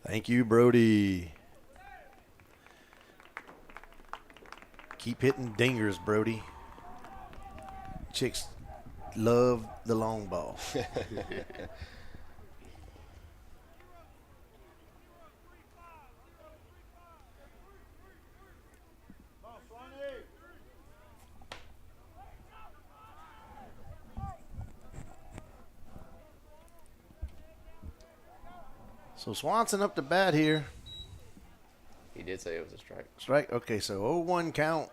Thank you, Brody. Keep hitting dingers, Brody. Chicks love the long ball. So Swanson up to bat here. He did say it was a strike. Strike. Okay, so 0-1 count.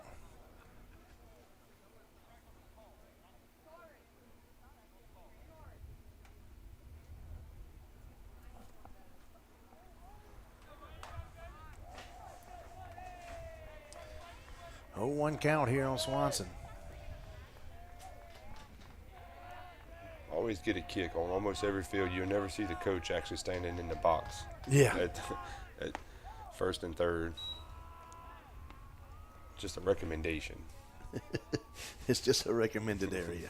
One count here on Swanson. Always get a kick on almost every field. You'll never see the coach actually standing in the box. Yeah. At first and third. Just a recommendation. It's just a recommended area.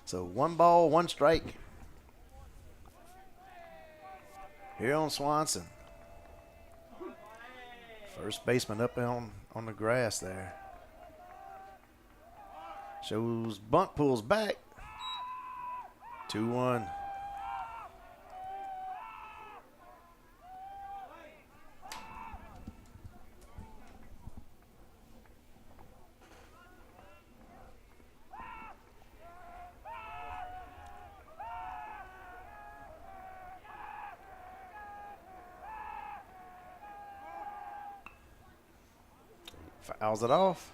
So 1 ball, 1 strike. Here on Swanson. First baseman up on the grass there. Shows bunt, pulls back. 2-1. Fouls it off.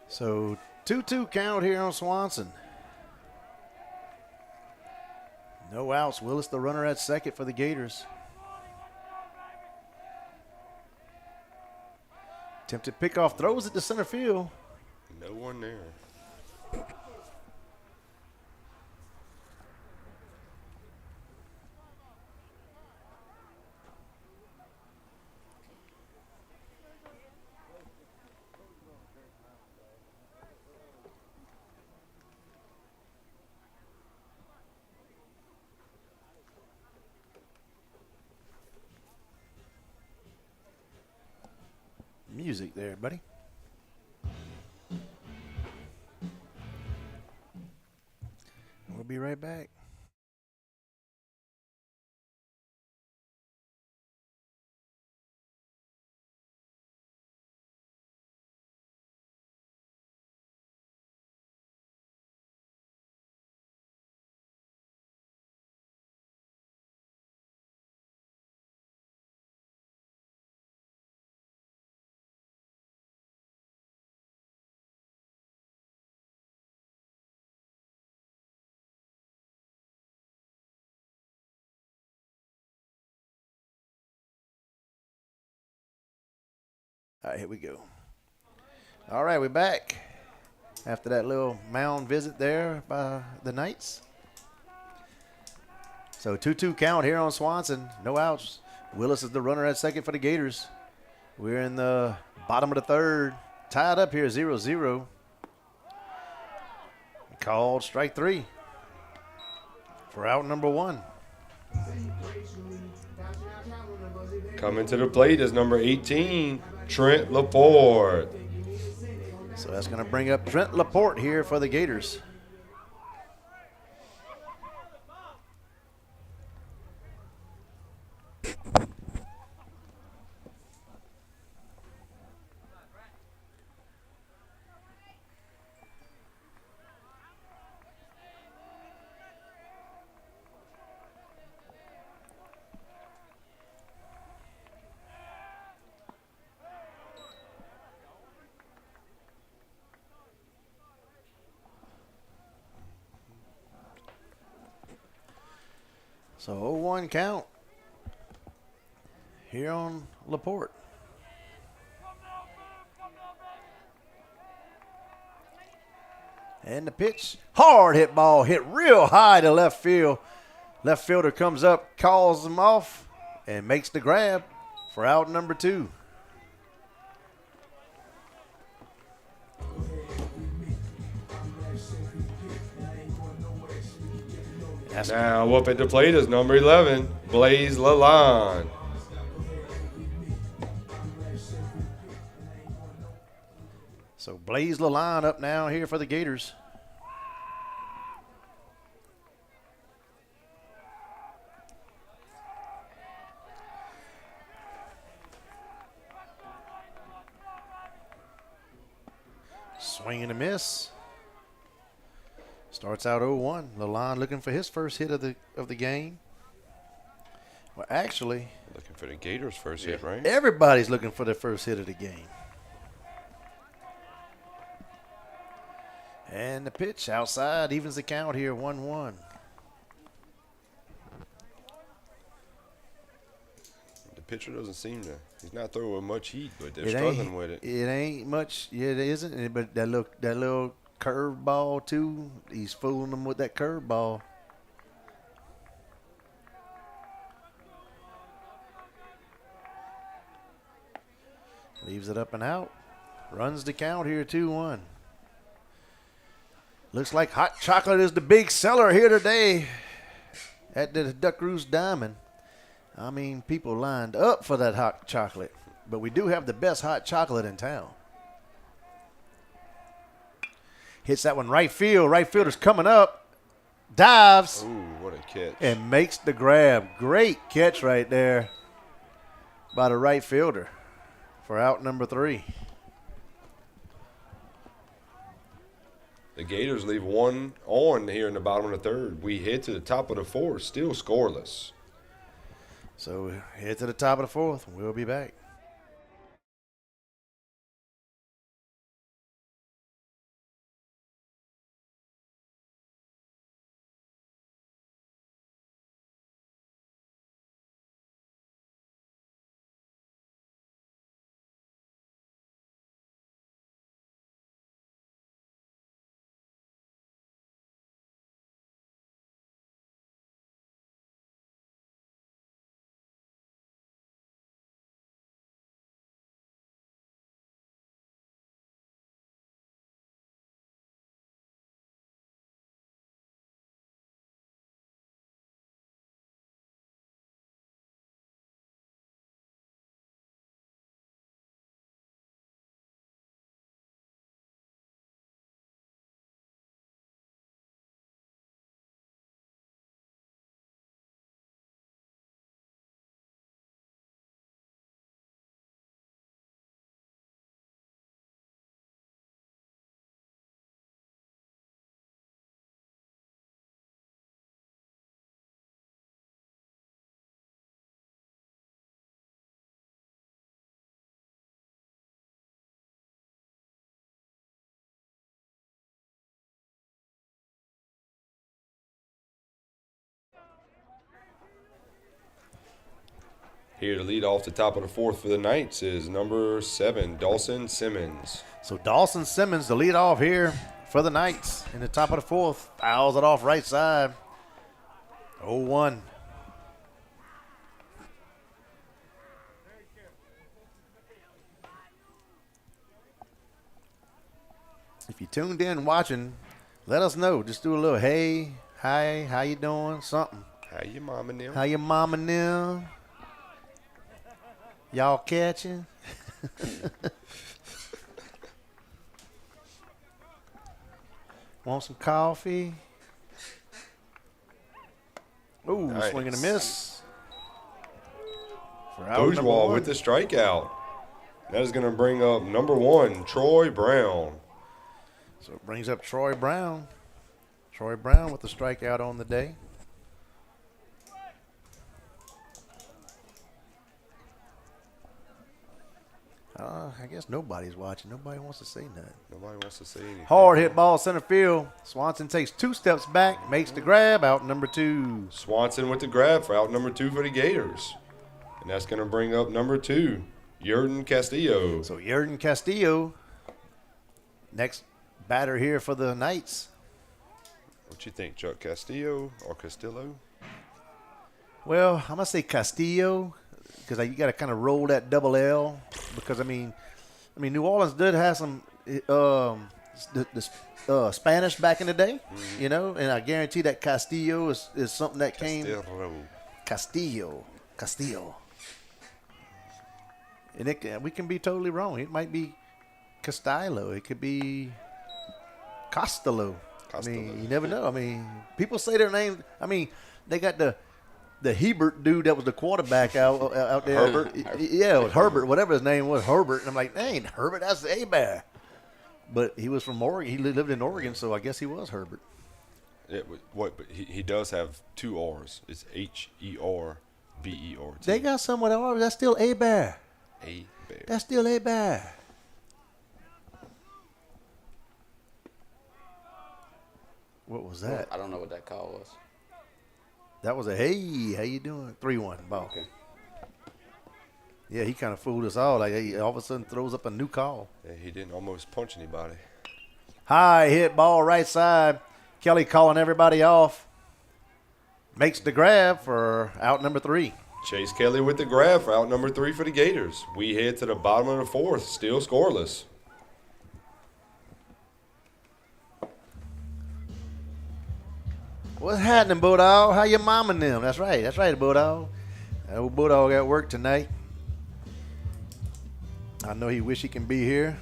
So 2-2 count here on Swanson. No outs. Willis the runner at second for the Gators. Attempted pickoff, throws it to center field. No one there. Music there, buddy. We'll be right back. All right, here we go. All right, we're back after that little mound visit there by the Knights. So 2-2 count here on Swanson. No outs. Willis is the runner at second for the Gators. We're in the bottom of the third. Tied up here 0-0. Called strike 3 for out number 1. Coming to the plate is number 18, Trent Laporte. So that's going to bring up Trent Laporte here for the Gators. So 0-1 count here on Laporte. And the pitch, hard hit ball, hit real high to left field. Left fielder comes up, calls him off, and makes the grab for out number 2. Now up at the plate is number 11, Blaze Lalonde. So Blaze Lalonde up now here for the Gators. Swing and a miss. Starts out 0-1. Lalonde looking for his first hit of the game. Well, actually, Looking for the Gators' first hit, right? everybody's looking for their first hit of the game. And the pitch outside evens the count here, 1-1. The pitcher doesn't seem to. He's not throwing much heat, but they're struggling with it. It ain't much. Yeah, it isn't. But that little curve ball too. He's fooling them with that curve ball. Leaves it up and out. Runs the count here, 2-1. Looks like hot chocolate is the big seller here today at the Duck Roost Diamond. I mean, people lined up for that hot chocolate, but we do have the best hot chocolate in town. Hits that one right field. Right fielder's coming up. Dives. Ooh, what a catch. And makes the grab. Great catch right there by the right fielder for out number 3. The Gators leave one on here in the bottom of the third. We head to the top of the fourth, still scoreless. So head to the top of the fourth. We'll be back. Here to lead off the top of the fourth for the Knights is number 7, Dawson Simmons. So Dawson Simmons, the lead off here for the Knights in the top of the fourth. Fouls it off right side. 0-1. If you tuned in watching, let us know. Just do a little hey, hi, how you doing, something. How you mama now? How your mama now? Y'all catching? Want some coffee? Ooh, Nice. swing and a miss. For out number Bourgeois 1. with the strikeout. That is going to bring up number 1, Troy Brown. So it brings up Troy Brown. Troy Brown with the strikeout on the day. I guess nobody's watching. Nobody wants to say nothing. Nobody wants to say anything. Hard hit ball center field. Swanson takes 2 steps back, makes the grab, out number 2. Swanson with the grab for out number 2 for the Gators. And that's going to bring up number 2, Yerden Castillo. So Yerden Castillo, next batter here for the Knights. What you think, Chuck? Castillo or Castillo? Well, I'm gonna say Castillo because you got to kind of roll that double L because I mean New Orleans did have some the Spanish back in the day, you know, and I guarantee that Castillo is something that came. Castillo. And we can be totally wrong. It might be Castillo. It could be Costello. I mean, you never know. I mean, people say their name. I mean, they got the Hebert dude that was the quarterback out there. Herbert. Yeah, it was Herbert, whatever his name was, Herbert. And I'm like, that ain't Herbert, that's Abear. But he was from Oregon. He lived in Oregon, so I guess he was Herbert. Yeah, but he does have 2 R's. It's Herbert. They got some with R's. That's still Abear. Abear. That's still Abear. What was that? I don't know what that call was. That was a hey, how you doing? 3-1 ball. Okay. Yeah, he kind of fooled us all. Like he all of a sudden throws up a new call. Yeah, he didn't almost punch anybody. High hit ball right side. Kelly calling everybody off. Makes the grab for out number 3. Chase Kelly with the grab for out number 3 for the Gators. We head to the bottom of the 4th, still scoreless. What's happening, Bulldog? How your mom and them? That's right, Bulldog. That old Bulldog at work tonight. I know he wish he can be here,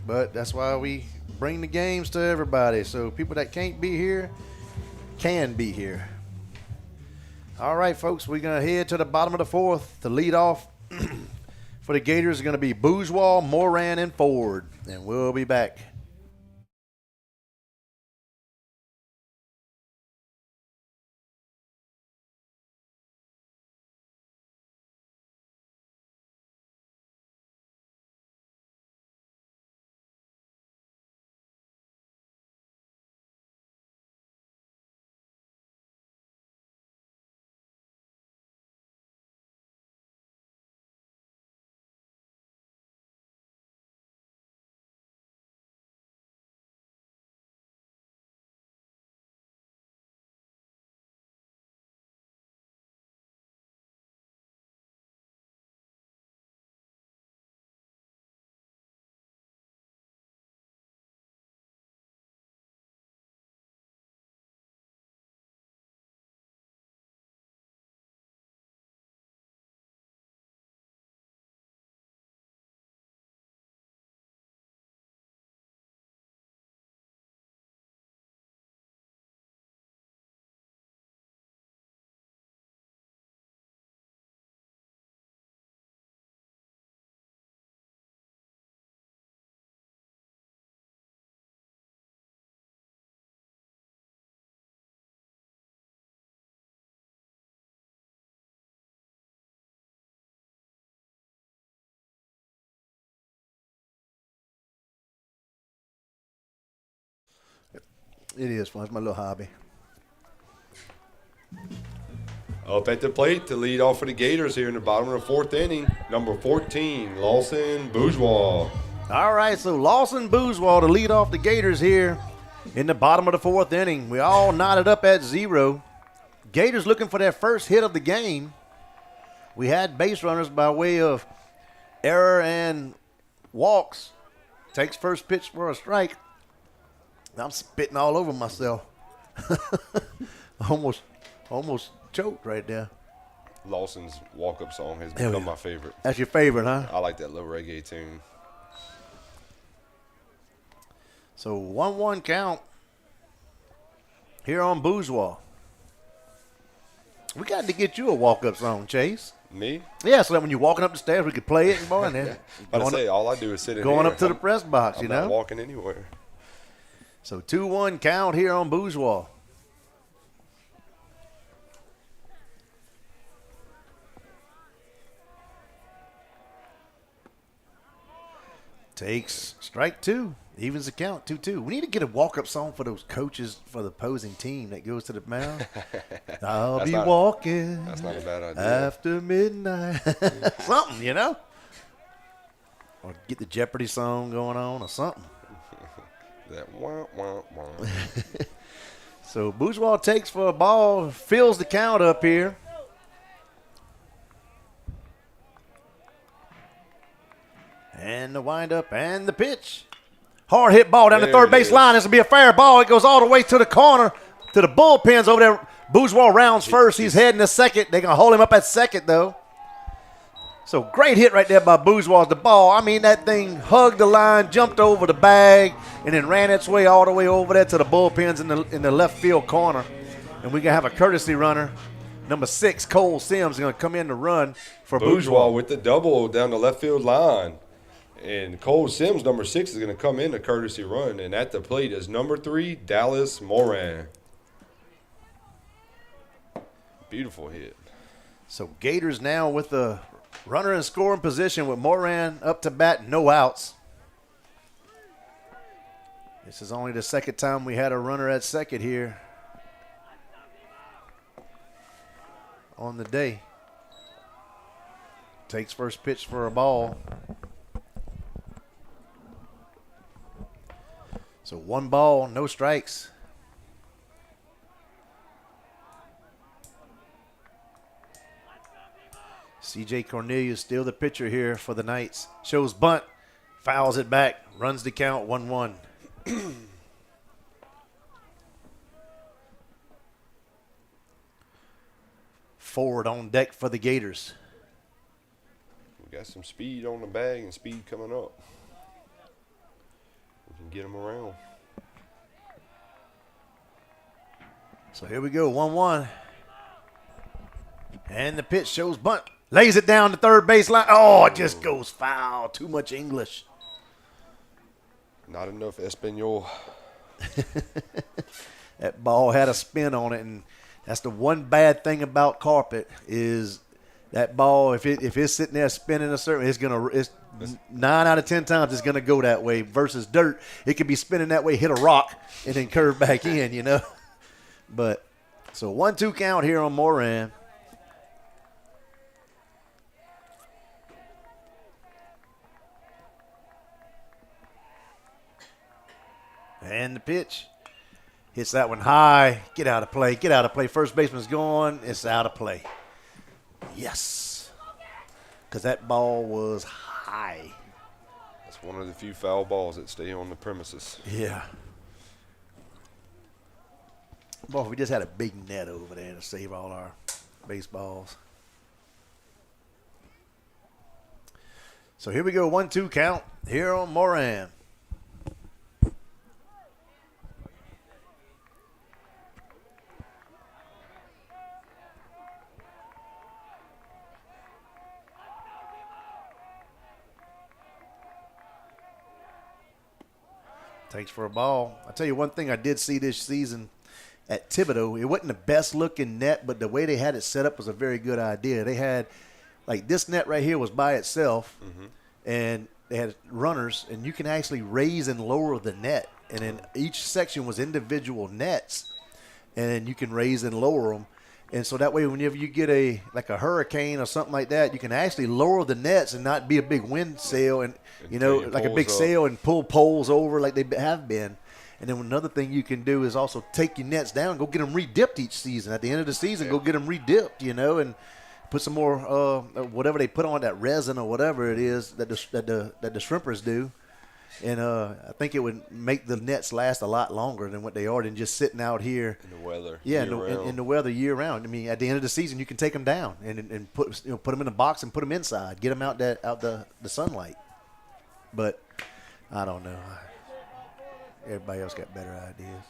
but that's why we bring the games to everybody, so people that can't be here can be here. All right, folks, we're going to head to the bottom of the 4th. To lead off for the Gators is going to be Bourgeois, Moran, and Ford, and we'll be back. It is fun. It's my little hobby. Up at the plate to lead off for the Gators here in the bottom of the 4th inning, number 14, Lawson Bourgeois. All right, so Lawson Bourgeois to lead off the Gators here in the bottom of the 4th inning. We all knotted up at 0. Gators looking for their first hit of the game. We had base runners by way of error and walks. Takes first pitch for a strike. I'm spitting all over myself. almost choked right there. Lawson's walk-up song has become my favorite. That's your favorite, huh? I like that little reggae tune. So 1-1 count here on Bourgeois. We got to get you a walk-up song, Chase. Me? Yeah, so that when you're walking up the stairs, we could play it and boy, and then all I do is sit in going here. up to the press box, I'm you not know. walking anywhere. So 2-1 count here on Bourgeois. Takes strike 2. Evens the count 2-2. We need to get a walk-up song for those coaches for the opposing team that goes to the mound. I'll be walking. That's not a bad idea. After midnight. Something, you know. Or get the Jeopardy song going on or something. That wah, wah, wah. So Bourgeois takes for a ball, fills the count up here. And the windup and the pitch. Hard hit ball down the There third it base is. line. This will be a fair ball. It goes all the way to the corner, to the bullpens over there. Bourgeois rounds first. He's heading to second. They're going to hold him up at second, though. So great hit right there by Bourgeois. The ball, I mean, that thing hugged the line, jumped over the bag, and then ran its way all the way over there to the bullpens in the left field corner. And we're going to have a courtesy runner. Number 6, Cole Sims, is going to come in to run for Bourgeois Bourgeois. with the double down the left field line. And Cole Sims, number 6, is going to come in a courtesy run. And at the plate is number 3, Dallas Moran. Beautiful hit. So Gators now with the runner in scoring position with Moran up to bat, no outs. This is only the second time we had a runner at second here on the day. Takes first pitch for a ball. So 1 ball, no strikes. C.J. Cornelius still the pitcher here for the Knights. Shows bunt, fouls it back, runs the count 1-1. Forward on deck for the Gators. We got some speed on the bag and speed coming up. We can get them around. So here we go, 1-1. And the pitch shows bunt. Lays it down the third base line. Oh, it just goes foul. Too much English. Not enough Espanol. That ball had a spin on it, and that's the one bad thing about carpet is that ball. If it's sitting there spinning a certain, it's 9 out of 10 times it's gonna go that way. Versus dirt, it could be spinning that way, hit a rock, and then curve back in. You know, but so 1-2 count here on Moran. And the pitch. Hits that one high. Get out of play. Get out of play. First baseman's gone. It's out of play. Yes. Because that ball was high. That's one of the few foul balls that stay on the premises. Yeah. Boy, we just had a big net over there to save all our baseballs. So here we go. 1-2 count here on Moran. Takes for a ball. I'll tell you one thing I did see this season at Thibodeau. It wasn't the best looking net, but the way they had it set up was a very good idea. They had, like, this net right here was by itself, and they had runners, and you can actually raise and lower the net. And then each section was individual nets, and then you can raise and lower them. And so that way, whenever you get a hurricane or something like that, you can actually lower the nets and not be a big wind sail and like a big sail and pull poles over like they have been. And then another thing you can do is also take your nets down, go get them re-dipped each season. At the end of the season, go get them re-dipped, and put some more whatever they put on that resin or whatever it is that the shrimpers do. And I think it would make the nets last a lot longer than what they are than just sitting out here In the weather. Yeah, in the weather year round. I mean, at the end of the season, you can take them down and put them in a box and put them inside, get them out the sunlight. But I don't know. Everybody else got better ideas.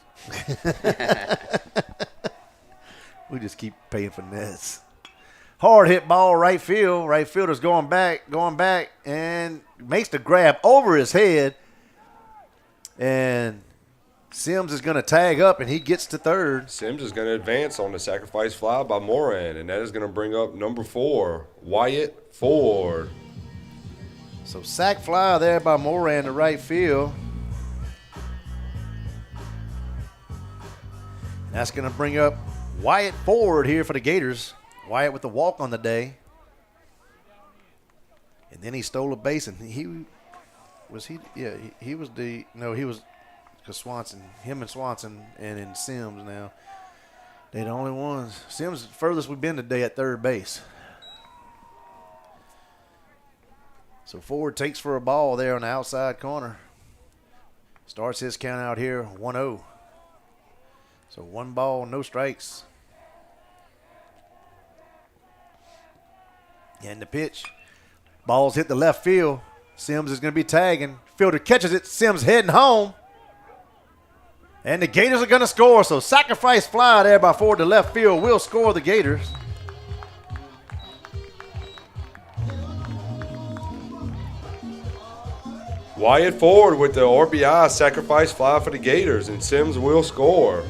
We just keep paying for nets. Hard hit ball, right field. Right fielder's going back, and makes the grab over his head. And Sims is going to tag up, and he gets to third. Sims is going to advance on the sacrifice fly by Moran, and that is going to bring up number 4, Wyatt Ford. So sac fly there by Moran to right field. And that's going to bring up Wyatt Ford here for the Gators. Wyatt with the walk on the day. And then he stole a base, and he was because Swanson, him and Swanson and then Sims now. They're the only ones. Sims furthest we've been today at third base. So Ford takes for a ball there on the outside corner. Starts his count out here 1-0. So 1 ball, no strikes. And the pitch. Ball's hit the left field. Sims is going to be tagging. Fielder catches it. Sims heading home. And the Gators are going to score. So sacrifice fly there by Ford to left field will score the Gators. Wyatt Ford with the RBI sacrifice fly for the Gators, and Sims will score.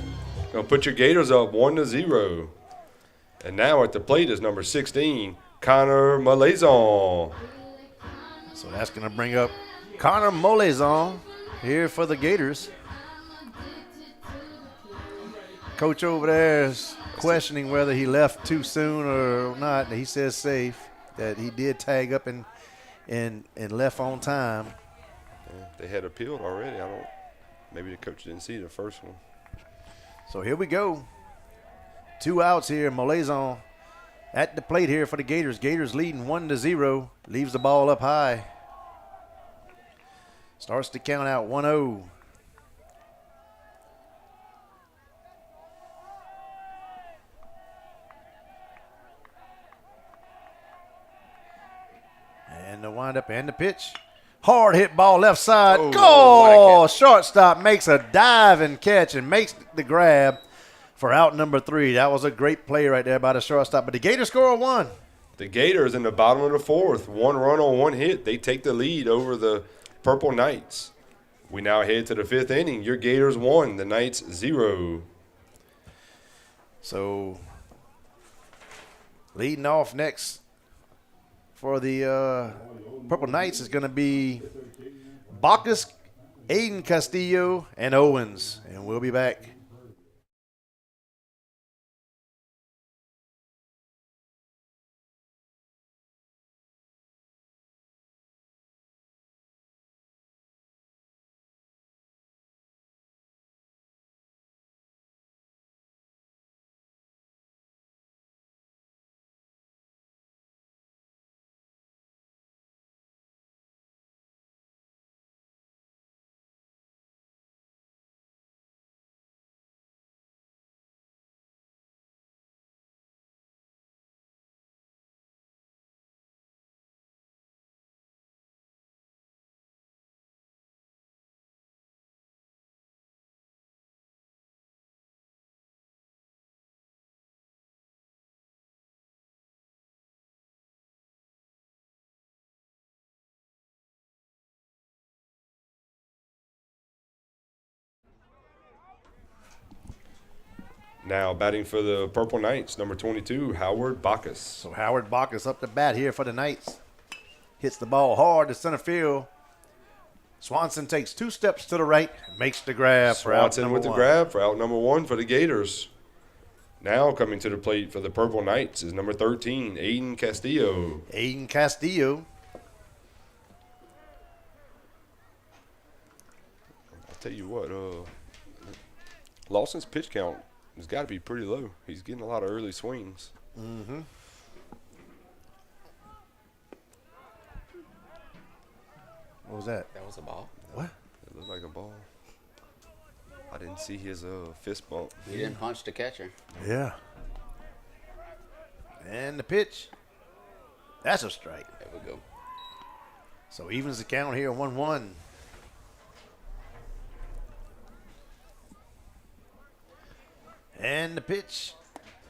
Gonna put your Gators up 1-0. And now at the plate is number 16, Connor Malazon. So that's going to bring up Connor Molezon here for the Gators. Coach over there is questioning whether he left too soon or not. He says safe, that he did tag up and left on time. Yeah, they had appealed already. Maybe the coach didn't see the first one. So here we go. 2 outs here. Molezon at the plate here for the Gators. Gators leading 1-0. Leaves the ball up high. Starts to count out 1-0. And the windup and the pitch. Hard hit ball left side. Oh, Goal! what a catch. Shortstop makes a dive and catch and makes the grab for out number 3. That was a great play right there by the shortstop. But the Gators score 1. The Gators in the bottom of the 4th, 1 run on 1 hit. They take the lead over the Purple Knights. We now head to the 5th inning. Your Gators 1, the Knights 0. So leading off next for the Purple Knights is going to be Bacchus, Aiden Castillo, and Owens. And we'll be back. Now batting for the Purple Knights, number 22, Howard Bacchus. So Howard Bacchus up to bat here for the Knights. Hits the ball hard to center field. Swanson takes 2 steps to the right, makes the grab for out Swanson number with the 1. grab for out number 1 for the Gators. Now coming to the plate for the Purple Knights is number 13, Aiden Castillo. Aiden Castillo. I'll tell you what, Lawson's pitch count has got to be pretty low. He's getting a lot of early swings. Mm-hmm. What was that? That was a ball. What? It looked like a ball. I didn't see his fist bump. He didn't punch the catcher. Yeah. And the pitch. That's a strike. There we go. So evens the count here, 1-1. And the pitch.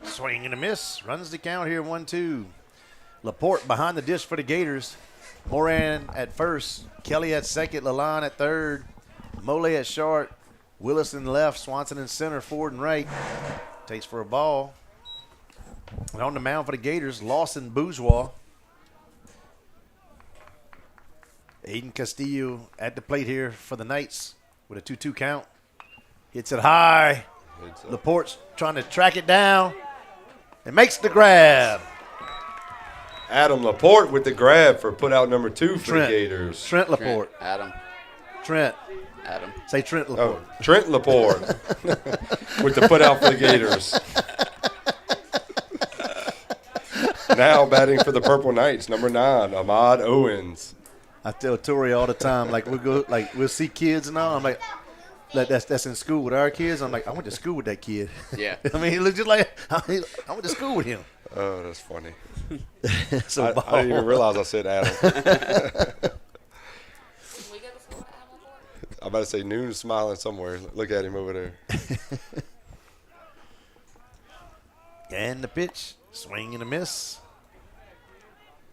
Swing and a miss. Runs the count here, 1-2. Laporte behind the dish for the Gators. Moran at first. Kelly at second. Lalonde at third. Mole at short. Willis in left. Swanson in center. Ford in right. Takes for a ball. And on the mound for the Gators, Lawson Bourgeois. Aiden Castillo at the plate here for the Knights with a 2-2 count. Hits it high. Laporte's trying to track it down and makes the grab. Adam Laporte with the grab for put out number 2 for Trent. the Gators. Trent Laporte. Adam. Trent. Adam. Say Trent Laporte. Oh, Trent Laporte with the put out for the Gators. Now batting for the Purple Knights, number 9, Ahmad Owens. I tell Tori all the time, like we'll see kids and all. I'm like, that's in school with our kids. I'm like, I went to school with that kid. Yeah. I mean, he looks just like I went to school with him. Oh, that's funny. So I didn't even realize I said Adam. I'm about to say Noon's smiling somewhere. Look at him over there. And the pitch, swing and a miss.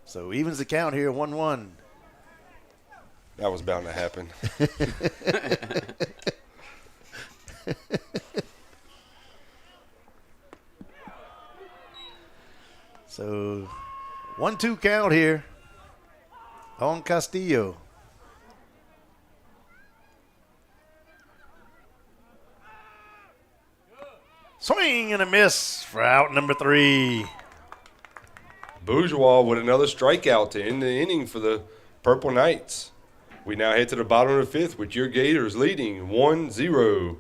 So evens the count here, 1-1. That was bound to happen. So 1-2 count here on Castillo. Swing and a miss for out number 3. Bourgeois with another strikeout to end the inning for the Purple Knights. We now head to the bottom of the 5th with your Gators leading 1-0.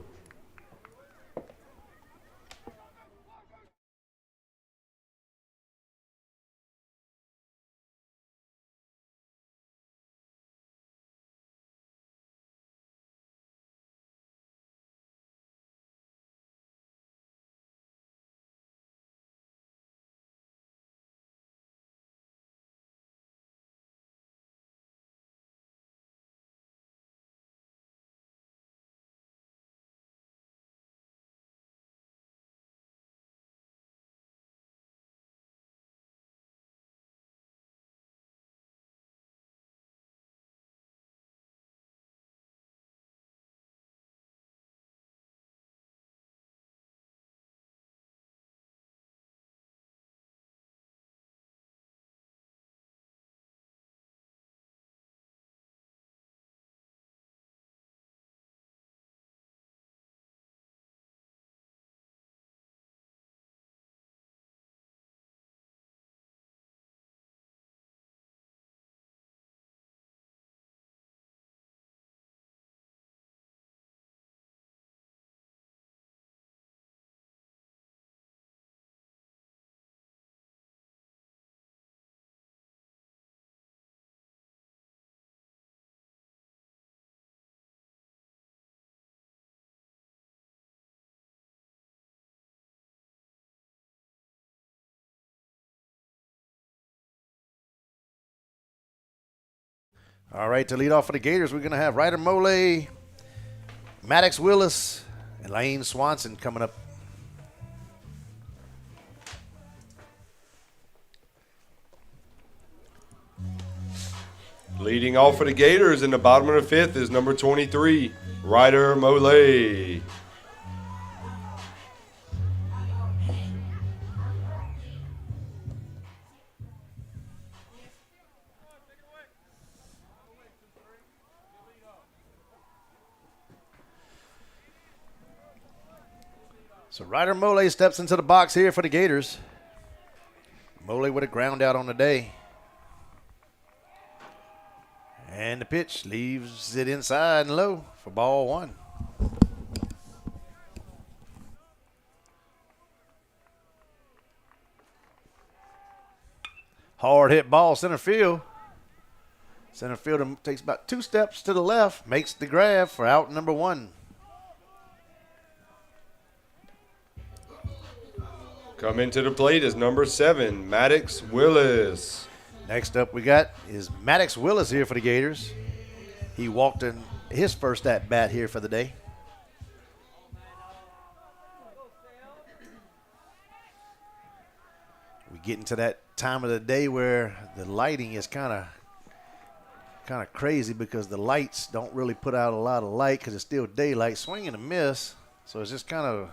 All right, to lead off for the Gators, we're going to have Ryder Mole, Maddox Willis, and Lane Swanson coming up. Leading off for the Gators in the bottom of the 5th is number 23, Ryder Mole. So Ryder Mole steps into the box here for the Gators. Mole with a ground out on the day. And the pitch leaves it inside and low for ball 1. Hard hit ball center field. Center fielder takes about 2 steps to the left, makes the grab for out number 1. Coming to the plate is number 7, Maddox Willis. Next up we got is Maddox Willis here for the Gators. He walked in his first at bat here for the day. We get into that time of the day where the lighting is kind of crazy because the lights don't really put out a lot of light because it's still daylight. Swing and a miss, so it's just kind of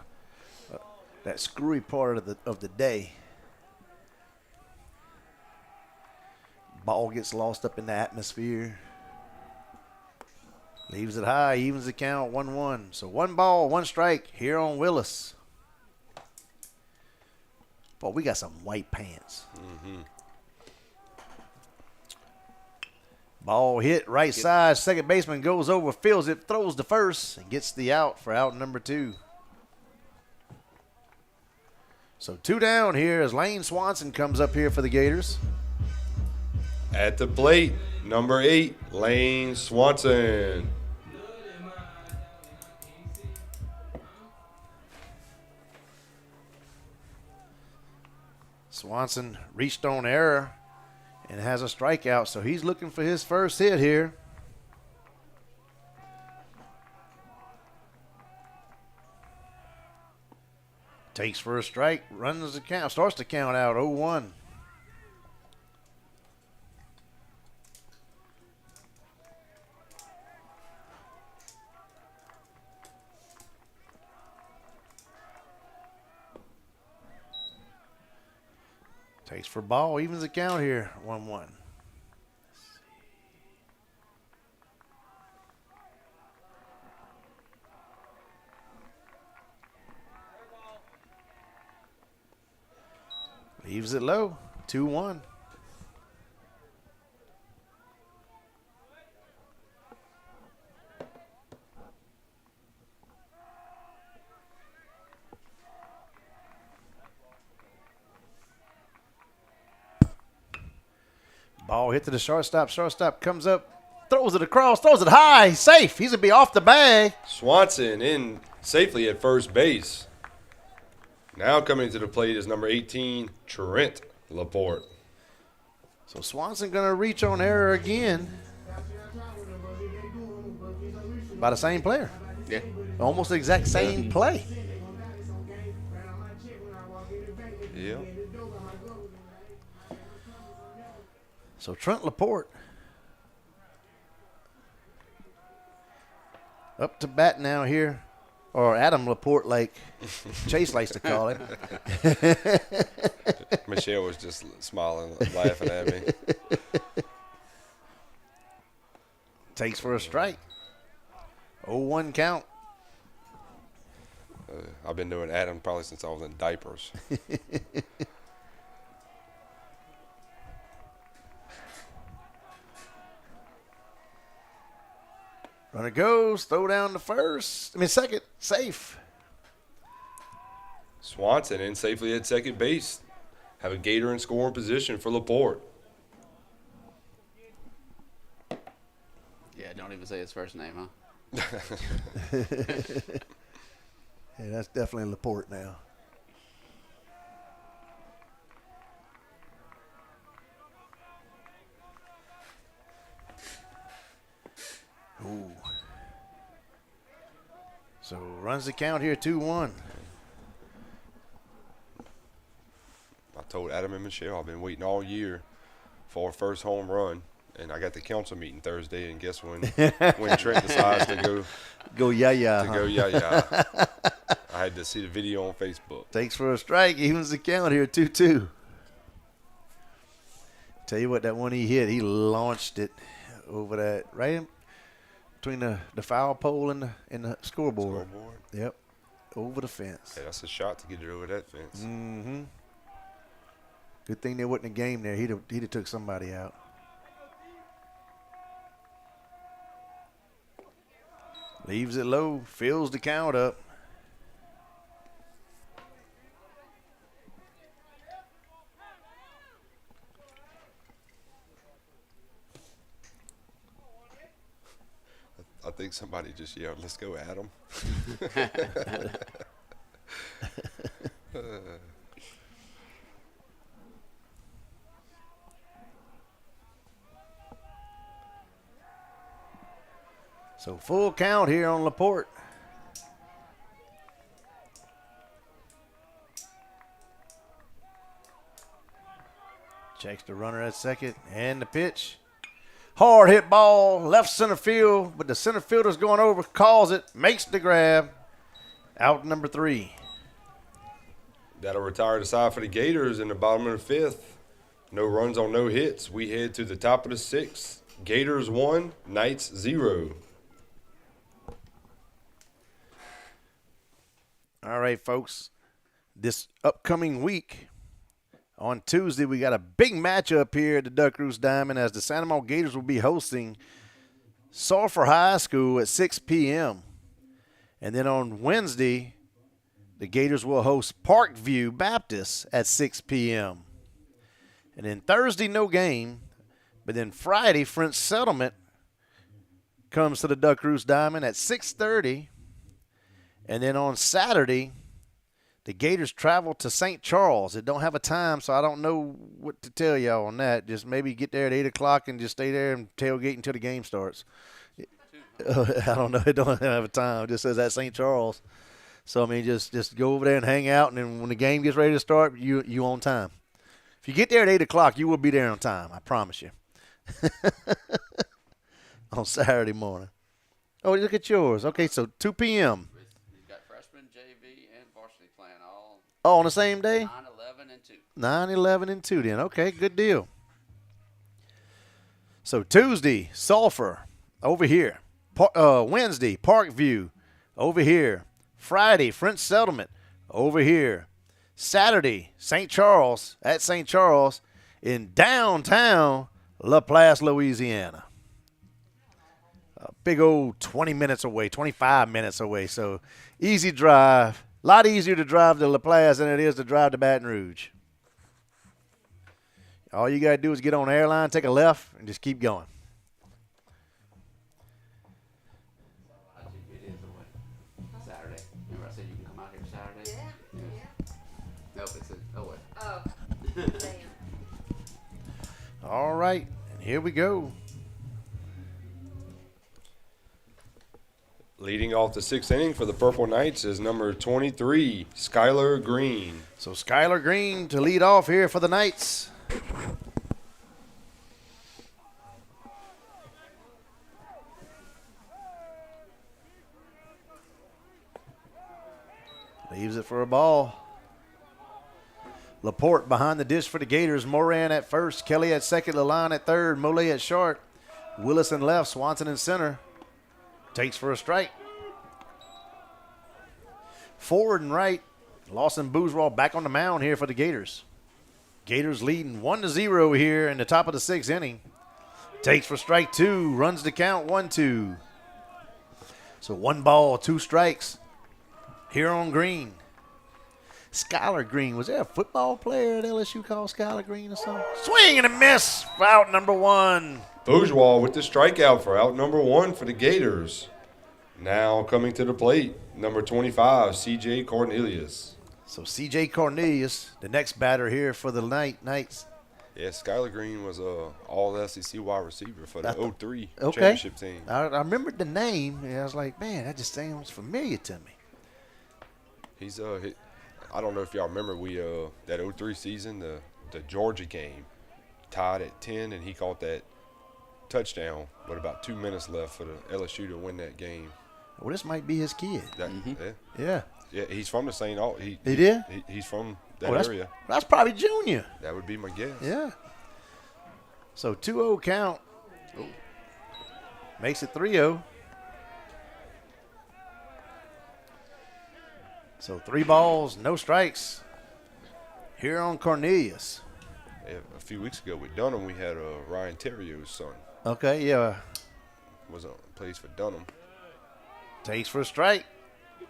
that screwy part of the day. Ball gets lost up in the atmosphere. Leaves it high, evens the count 1-1. So 1 ball, 1 strike here on Willis. Boy, we got some white pants. Mm-hmm. Ball hit right side. Second baseman goes over, fields it, throws to first, and gets the out for out number 2. So 2 down here as Lane Swanson comes up here for the Gators. At the plate, number 8, Lane Swanson. Swanson reached on error and has a strikeout, so he's looking for his first hit here. Takes for a strike, runs the count, starts to count out 0-1. Takes for ball, evens the count here, 1-1. Leaves it low, 2-1. Ball hit to the shortstop. Shortstop comes up, throws it across, throws it high, safe. He's going to be off the bag. Swanson in safely at first base. Now coming to the plate is number 18, Trent Laporte. So Swanson going to reach on error again by the same player. Yeah. Almost the exact same play. Yeah. So Trent Laporte up to bat now here, or Adam Laporte like Chase likes to call him. Michelle was just smiling, laughing at me. Takes for a strike. 0-1 count. I've been doing Adam probably since I was in diapers. Runner goes, throw down to second, safe. Swanson in safely at second base. Have a Gator in scoring position for Laporte. Yeah, don't even say his first name, huh? Yeah, that's definitely Laporte now. Ooh. So runs the count here, 2-1. I told Adam and Michelle I've been waiting all year for a first home run, and I got the council meeting Thursday, and guess when Trent decides to go yeah. go yeah. I had to see the video on Facebook. Takes for a strike, evens the count here, 2-2. Tell you what, that one he hit, he launched it over that right in between the foul pole and the scoreboard. Yep, over the fence. Yeah, that's a shot to get it over that fence. Mm-hmm. Good thing there wasn't a game there. He'd have took somebody out. Leaves it low, fills the count up. I think somebody just yelled, "Let's go, Adam." So full count here on Laporte. Checks the runner at second and the pitch. Hard hit ball, left center field, but the center fielder's going over, calls it, makes the grab. Out number 3. That'll retire the side for the Gators in the bottom of the 5th. No runs on no hits. We head to the top of the 6th. Gators 1, Knights 0. All right, folks. This upcoming week, on Tuesday, we got a big matchup here at the Duck Roost Diamond as the San Amant Gators will be hosting Sulphur High School at 6 p.m. And then on Wednesday, the Gators will host Parkview Baptist at 6 p.m. And then Thursday, no game. But then Friday, French Settlement comes to the Duck Roost Diamond at 6:30. And then on Saturday, The Gators travel to St. Charles. It don't have a time, so I don't know what to tell y'all on that. Just maybe get there at 8 o'clock and just stay there and tailgate until the game starts. I don't know. It don't have a time. It just says at St. Charles. So, I mean, just go over there and hang out, and then when the game gets ready to start, you on time. If you get there at 8 o'clock, you will be there on time. I promise you. On Saturday morning. Oh, look at yours. Okay, so 2 p.m. You've got freshman, JV, and varsity playing all Oh, on the same day? 9, 11, and 2. 9, 11, and 2 then. Okay, good deal. So Tuesday, Sulphur, over here. Wednesday, Parkview, over here. Friday, French Settlement, over here. Saturday, St. Charles, at St. Charles, in downtown LaPlace, Louisiana. A big old 20 minutes away, 25 minutes away. So easy drive. A lot easier to drive to LaPlace than it is to drive to Baton Rouge. All you got to do is get on the airline, take a left, and just keep going. Saturday. Remember I said you can come out here Saturday? Yeah. Nope, it's a, oh wait. Oh, damn. All right, and here we go. Leading off the 6th inning for the Purple Knights is number 23, Skylar Green. So Skylar Green to lead off here for the Knights. Leaves it for a ball. Laporte behind the dish for the Gators. Moran at first. Kelly at second. Lalonde at third. Mole at short. Willis in left. Swanson in center. Takes for a strike. Forward and right. Lawson Bourgeois back on the mound here for the Gators. Gators leading 1-0 here in the top of the 6th inning. Takes for strike 2. Runs the count 1-2. So 1 ball, 2 strikes. Here on Green. Skylar Green. Was there a football player at LSU called Skylar Green or something? Swing and a miss for out number 1. Bourgeois with the strikeout for out number 1 for the Gators. Now coming to the plate, number 25, C.J. Cornelius. So C.J. Cornelius, the next batter here for the Knights. Yeah, Skylar Green was a all-SEC wide receiver for the 03 Okay. championship team. I remembered the name, and I was like, man, that just sounds familiar to me. He's I don't know if y'all remember that 03 season, the Georgia game, tied at 10, and he caught that touchdown with about 2 minutes left for the LSU to win that game. Well, this might be his kid. Yeah, Yeah. he's from the St. Aug. He did? He's from that Oh, area. That's probably Junior. That would be my guess. Yeah. So 2-0 count. Makes it 3-0. So 3 balls, no strikes. Here on Cornelius. Yeah, a few weeks ago with Dunham, we had Ryan Terrio's son. Okay, yeah. Plays for Dunham. Takes for a strike.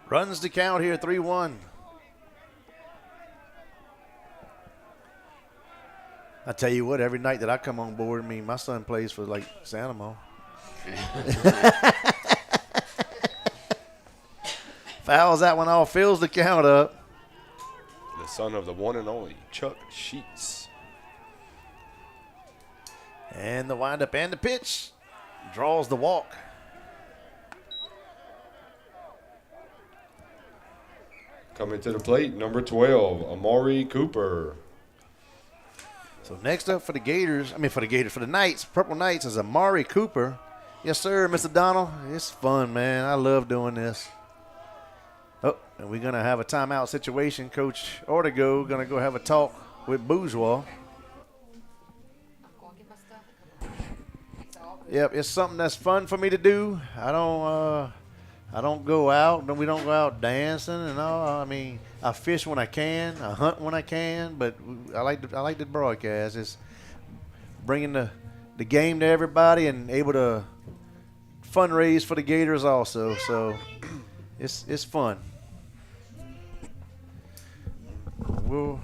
Runs the count here, 3-1. I tell you what, every night that I come on board, I mean, my son plays for, like, Sanamo. Fouls that one off, fills the count up. The son of the one and only Chuck Sheets. And the windup and the pitch. Draws the walk. Coming to the plate, number 12, Amari Cooper. So next up for the Knights, Purple Knights, is Amari Cooper. Yes, sir, Mr. Donald. It's fun, man. I love doing this. Oh, and we're going to have a timeout situation. Coach Ortego going to go have a talk with Bourgeois. Yep, it's something that's fun for me to do. I don't go out. We don't go out dancing and all. I mean, I fish when I can. I hunt when I can. But I like the broadcast. It's bringing the game to everybody and able to fundraise for the Gators also. So it's fun. Well,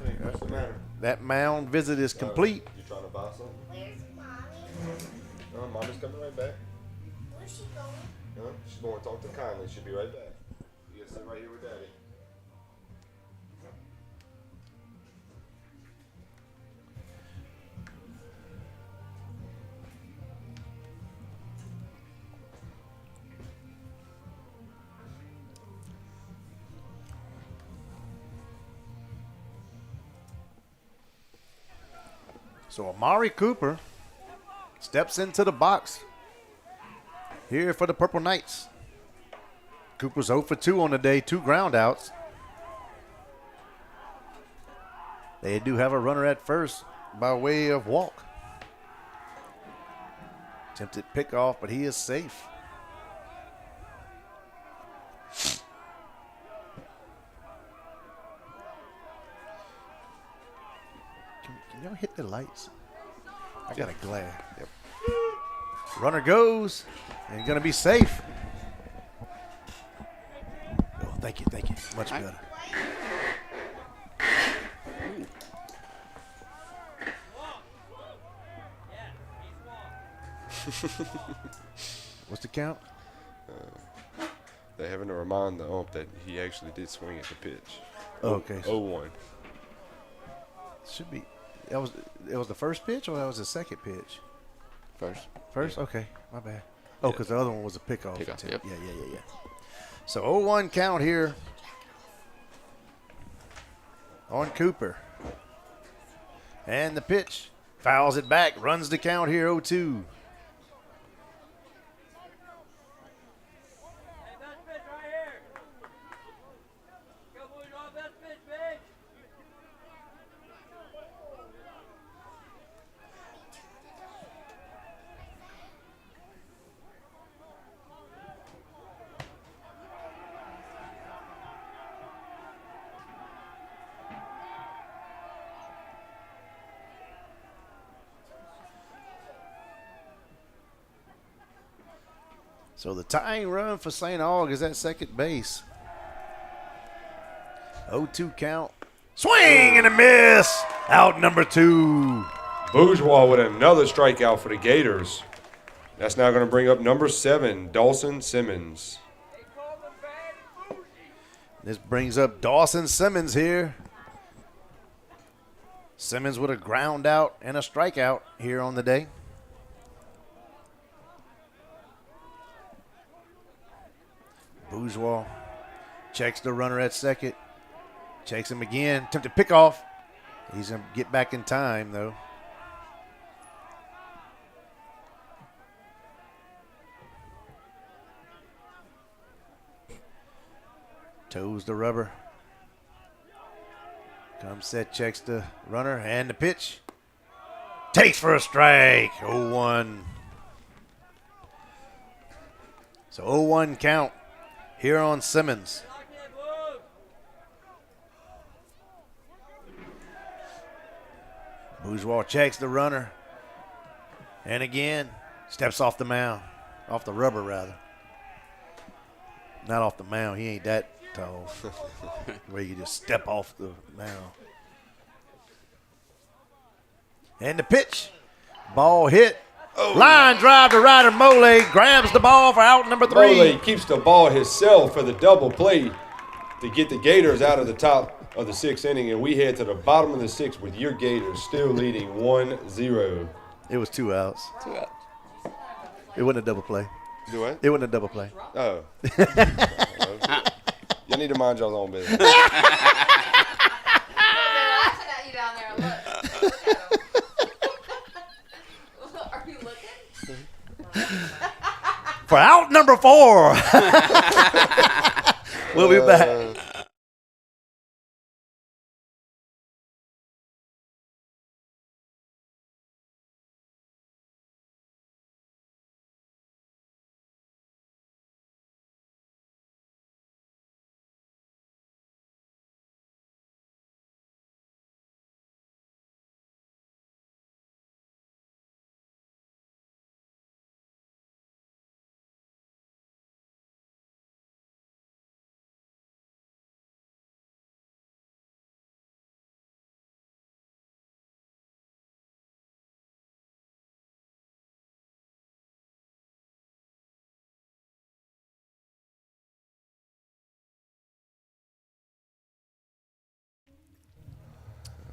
that mound visit is complete. You trying to buy something? Where's Mommy? No, Mommy's coming right back. Where's she going? She's going to talk to Conley. She'll be right back. You gotta sit right here with Daddy. So Amari Cooper steps into the box here for the Purple Knights. Cooper's 0 for 2 on the day, 2 ground outs. They do have a runner at first by way of walk. Attempted pickoff, but he is safe. Can y'all hit the lights? I got a glare. Yep. Runner goes and gonna be safe. Oh, thank you. Much better. What's the count? They're having to remind the ump that he actually did swing at the pitch. Okay. 0-1. Should be. It was the first pitch or that was the second pitch? First? Okay. My bad. Oh, because the other one was a pickoff. Pickoff, yep. Yeah. So 0-1 count here on Cooper. And the pitch. Fouls it back. Runs the count here 0-2. So the tying run for St. Aug is at second base. 0-2 count. Swing and a miss. Out number 2. Bourgeois with another strikeout for the Gators. That's now going to bring up number 7, Dawson Simmons. This brings up Dawson Simmons here. Simmons with a ground out and a strikeout here on the day. Bourgeois checks the runner at second. Checks him again. Attempted pick off. He's going to get back in time, though. Toes the rubber. Comes set, checks the runner, and the pitch. Takes for a strike. 0-1. So 0-1 count here on Simmons. Bourgeois checks the runner. And again, steps off the mound. Off the rubber, rather. Not off the mound. He ain't that tall. Where you just step off the mound. And the pitch. Ball hit. Oh. Line drive to Ryder Mole. Grabs the ball for out number 3. Mole keeps the ball himself for the double play to get the Gators out of the top of the 6th inning. And we head to the bottom of the 6th with your Gators still leading 1-0. It was 2 outs. 2 outs. It wasn't a double play. Do what? It wasn't a double play. Oh. Y'all need to mind y'all's own business. They're laughing at you down there. Look at them. Are you looking? For out number 4. We'll be back.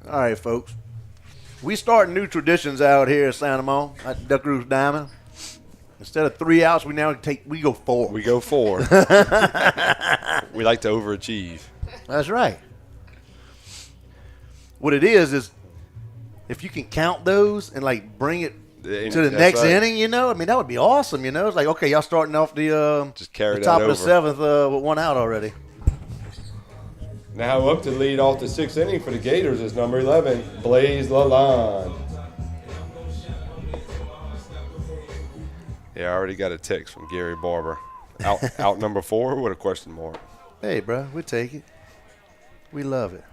All right, folks. We start new traditions out here at Santa Mo at Duck Roost Diamond. Instead of 3 outs, we go 4. We go 4. We like to overachieve. That's right. What it is if you can count those and like bring it And to the that's next right. inning, you know, I mean that would be awesome. You know, it's like okay, y'all starting off the Just carry the that top of the over. seventh with one out already. Now up to lead off the sixth inning for the Gators is number 11, Blaze Lalonde. Yeah, I already got a text from Gary Barber. Out number 4 with a question mark. Hey, bro, we take it. We love it.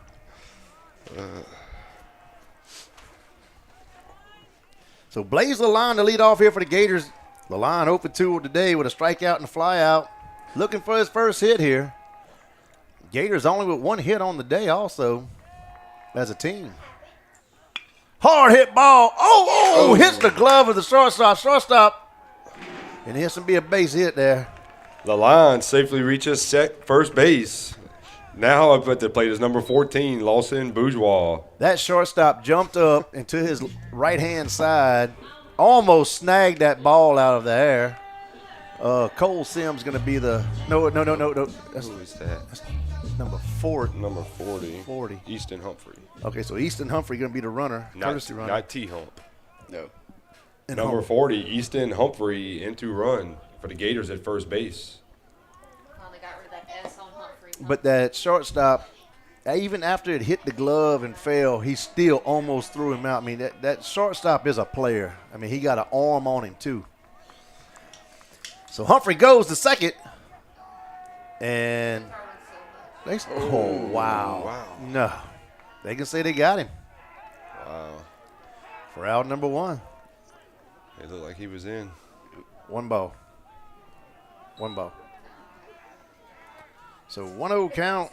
So Blaze Lalonde to lead off here for the Gators. Lalonde 0-2 today with a strikeout and a flyout. Looking for his first hit here. Gators only with one hit on the day also as a team. Hard hit ball. Oh, hits the glove of the shortstop. And here's going to be a base hit there. Lalonde safely reaches first base. Now up at the plate is number 14, Lawson Bourgeois. That shortstop jumped up into his right-hand side, almost snagged that ball out of the air. Cole Sims going to be the – no. That's, Who is that? that's number 4. Number 40. 40. Easton Humphrey. Okay, so Easton Humphrey going to be the runner, courtesy runner. Not T-Hump. No. And Number Humphrey. 40, Easton Humphrey into run for the Gators at first base. Finally got rid of that S on Humphrey. But that shortstop, even after it hit the glove and fell, he still almost threw him out. I mean, that shortstop is a player. I mean, he got an arm on him, too. So Humphrey goes to second. And they wow. No. They can say they got him Wow. for out number 1. It looked like he was in. One ball. So 1-0 count.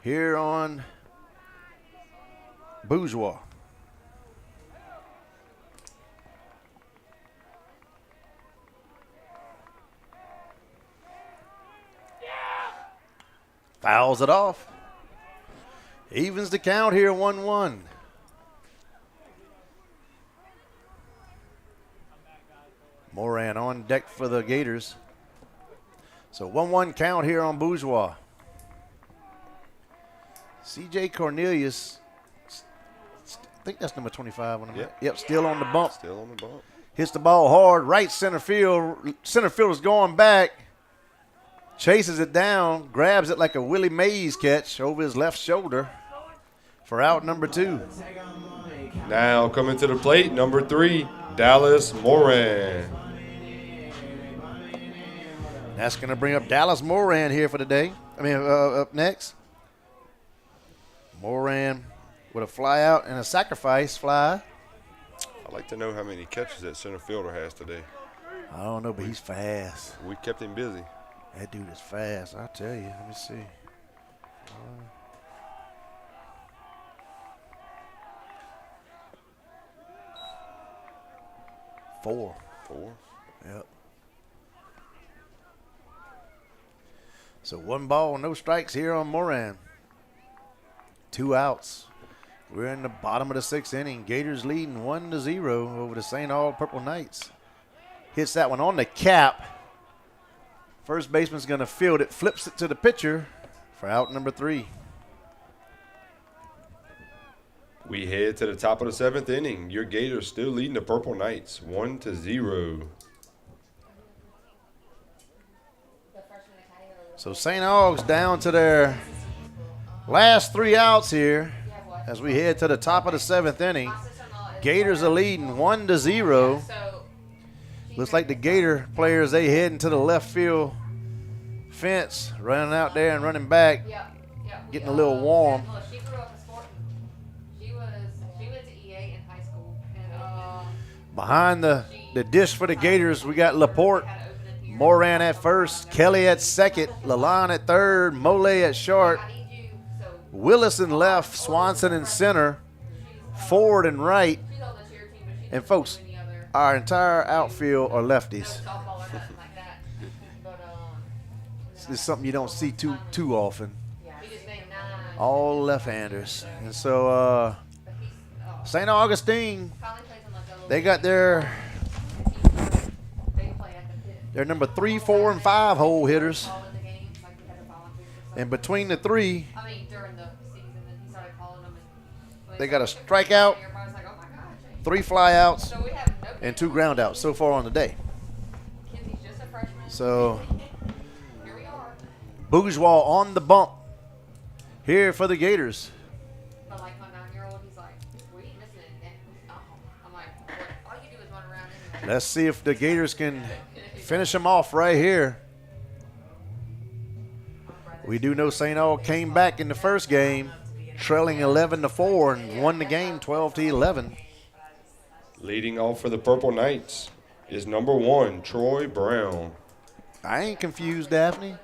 Here on Bourgeois. Fouls it off. Evens the count here, 1-1. Moran on deck for the Gators. So 1-1 count here on Bourgeois. C.J. Cornelius, I think that's number 25. Yep, still on the bump. Still on the bump. Hits the ball hard, right center field. Center fielder's going back. Chases it down, grabs it like a Willie Mays catch over his left shoulder for out number 2. Now coming to the plate, number 3, Dallas Moran. That's going to bring up Dallas Moran here for the day. Up next. Moran with a fly out and a sacrifice fly. I'd like to know how many catches that center fielder has today. I don't know, but he's fast. We kept him busy. That dude is fast, I'll tell you. Let me see. 4. 4. Yep. So 1 ball, no strikes here on Moran. 2 outs. We're in the bottom of the 6th inning. Gators leading 1-0 over the St. Aug Purple Knights. Hits that one on the cap. First baseman's going to field it, flips it to the pitcher for out number 3. We head to the top of the 7th inning. Your Gators still leading the Purple Knights 1-0. So St. Aug's down to their last 3 outs here as we head to the top of the 7th inning. Gators are leading 1-0. Looks like the Gator players, they heading to the left field fence, running out there and running back, getting a little warm. She grew up in Sporting. She went to EA in high school. And, Behind the dish for the Gators, we got Laporte, Moran at first, Kelly at second, Lalonde at third, Mole at short, Willis in left, Swanson in center, Ford in right. And folks, our entire outfield are lefties. This is something you don't see too often. All left-handers. And so St. Augustine, they got their number 3, 4, and 5 hole hitters. And between the three, I mean, during the season, and he started calling them. And they got a strikeout, everybody's like, oh my gosh. 3 flyouts, So we have no and 2 groundouts so far on the day. Kenzie's just a freshman. So Here we are. Bourgeois on the bump here for the Gators. But like my 9-year-old, he's like, we ain't missing it. I'm like, all you do is run around anyway. Let's see if the Gators can finish them off right here. We do know St. Aug came back in the first game, trailing 11-4, and won the game 12-11. Leading off for the Purple Knights is number 1, Troy Brown. I ain't confused, Daphne.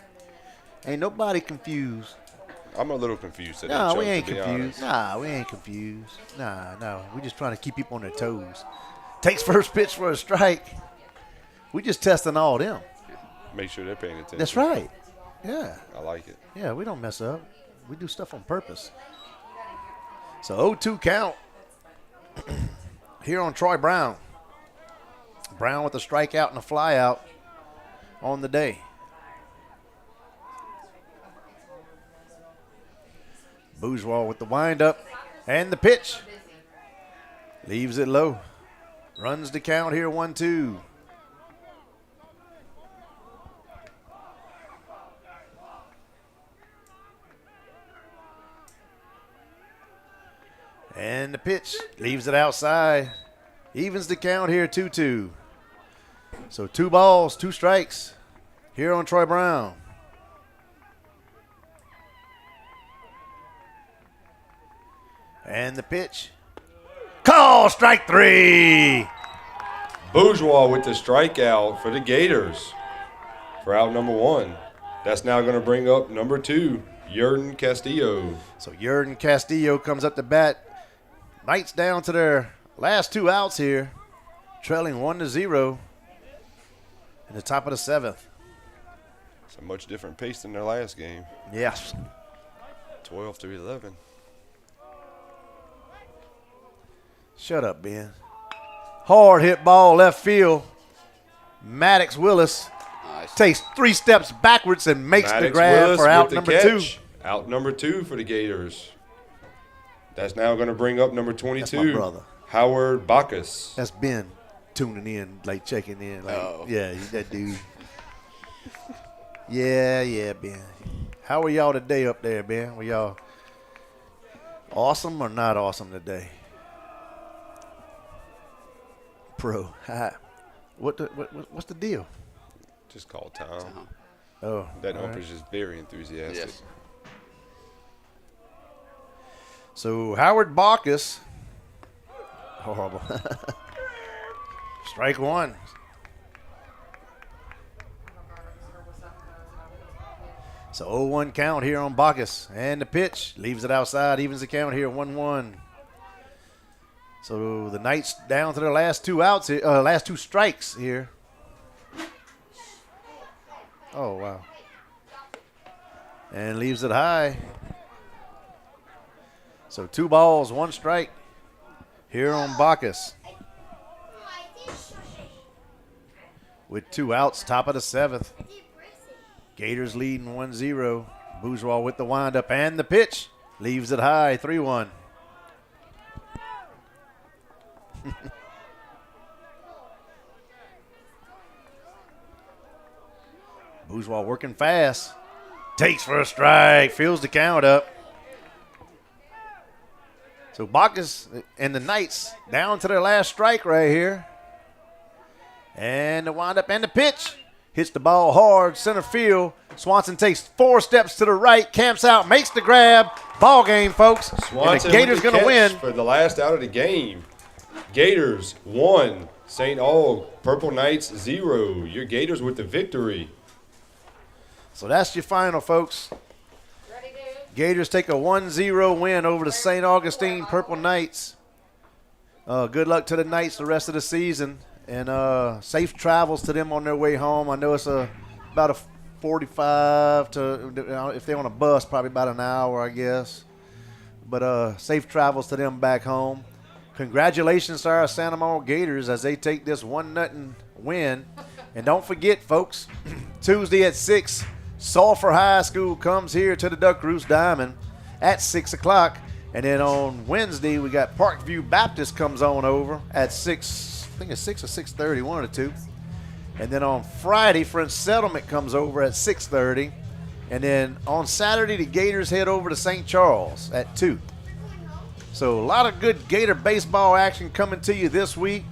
Ain't nobody confused. I'm a little confused today. No, Chuck, we ain't to be confused. honest. Nah, we ain't confused. Nah, no. We just trying to keep people on their toes. Takes first pitch for a strike. We just testing all them. Make sure they're paying attention. That's right. Yeah. I like it. Yeah, we don't mess up. We do stuff on purpose. So 0-2 count here on Troy Brown. Brown with a strikeout and a flyout on the day. Bourgeois with the windup and the pitch. Leaves it low. Runs the count here 1-2. And the pitch leaves it outside. Evens the count here 2-2. So 2 balls, 2 strikes here on Troy Brown. And the pitch. Call strike 3. Bourgeois with the strikeout for the Gators for out number 1. That's now going to bring up number 2, Yerden Castillo. So Yerden Castillo comes up to bat. Knights down to their last 2 outs here, trailing 1-0 in the top of the 7th. It's a much different pace than their last game. Yes. 12-11. Shut up, Ben. Hard hit ball left field. Maddox Willis Nice. takes 3 steps backwards and makes the Maddox grab Willis for out with the number 2. catch. Out number 2 for the Gators. That's now going to bring up number 22, That's my brother. Howard Bacchus. That's Ben tuning in, like checking in. Like, Oh. yeah, he's that dude. Yeah, Ben. How are y'all today up there, Ben? Were y'all awesome or not awesome today? Pro. What's the deal? Just call time. Uh-huh. Oh, That all right. umper's just very enthusiastic. Yes. So Howard Bacchus, horrible. Strike 1. So 0-1 count here on Bacchus, and the pitch leaves it outside, evens the count here 1-1. So the Knights down to their last 2 outs, last 2 strikes here. Oh wow! And leaves it high. So 2 balls, 1 strike here on Bacchus. With 2 outs, top of the 7th. Gators leading 1-0. Bourgeois with the windup and the pitch. Leaves it high, 3-1. Bourgeois working fast. Takes for a strike. Fills the count up. So Bacchus and the Knights down to their last strike right here. And the windup and the pitch. Hits the ball hard, center field. Swanson takes 4 steps to the right, camps out, makes the grab. Ball game, folks. Swanson and the Gators with the going to catch win. for the last out of the game. Gators 1, St. Aug, Purple Knights 0. Your Gators with the victory. So that's your final, folks. Ready, dude? Gators take a 1-0 win over the St. Augustine Purple Knights. Good luck to the Knights the rest of the season. And safe travels to them on their way home. I know it's about a 45 to, if they're on a bus, probably about an hour, I guess. But safe travels to them back home. Congratulations to our Santa Monica Gators as they take this 1-0 win. And don't forget, folks, Tuesday at 6, Sulphur High School comes here to the Duck Roost Diamond at 6 o'clock. And then on Wednesday, we got Parkview Baptist comes on over at 6, I think it's 6 or 6:30, one of the two. And then on Friday, French Settlement comes over at 6:30. And then on Saturday, the Gators head over to St. Charles at 2. So a lot of good Gator baseball action coming to you this week.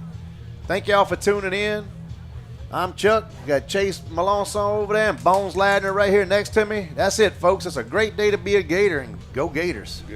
Thank y'all for tuning in. I'm Chuck. Got Chase Melanson over there and Bones Ladner right here next to me. That's it, folks. It's a great day to be a Gator, and go Gators.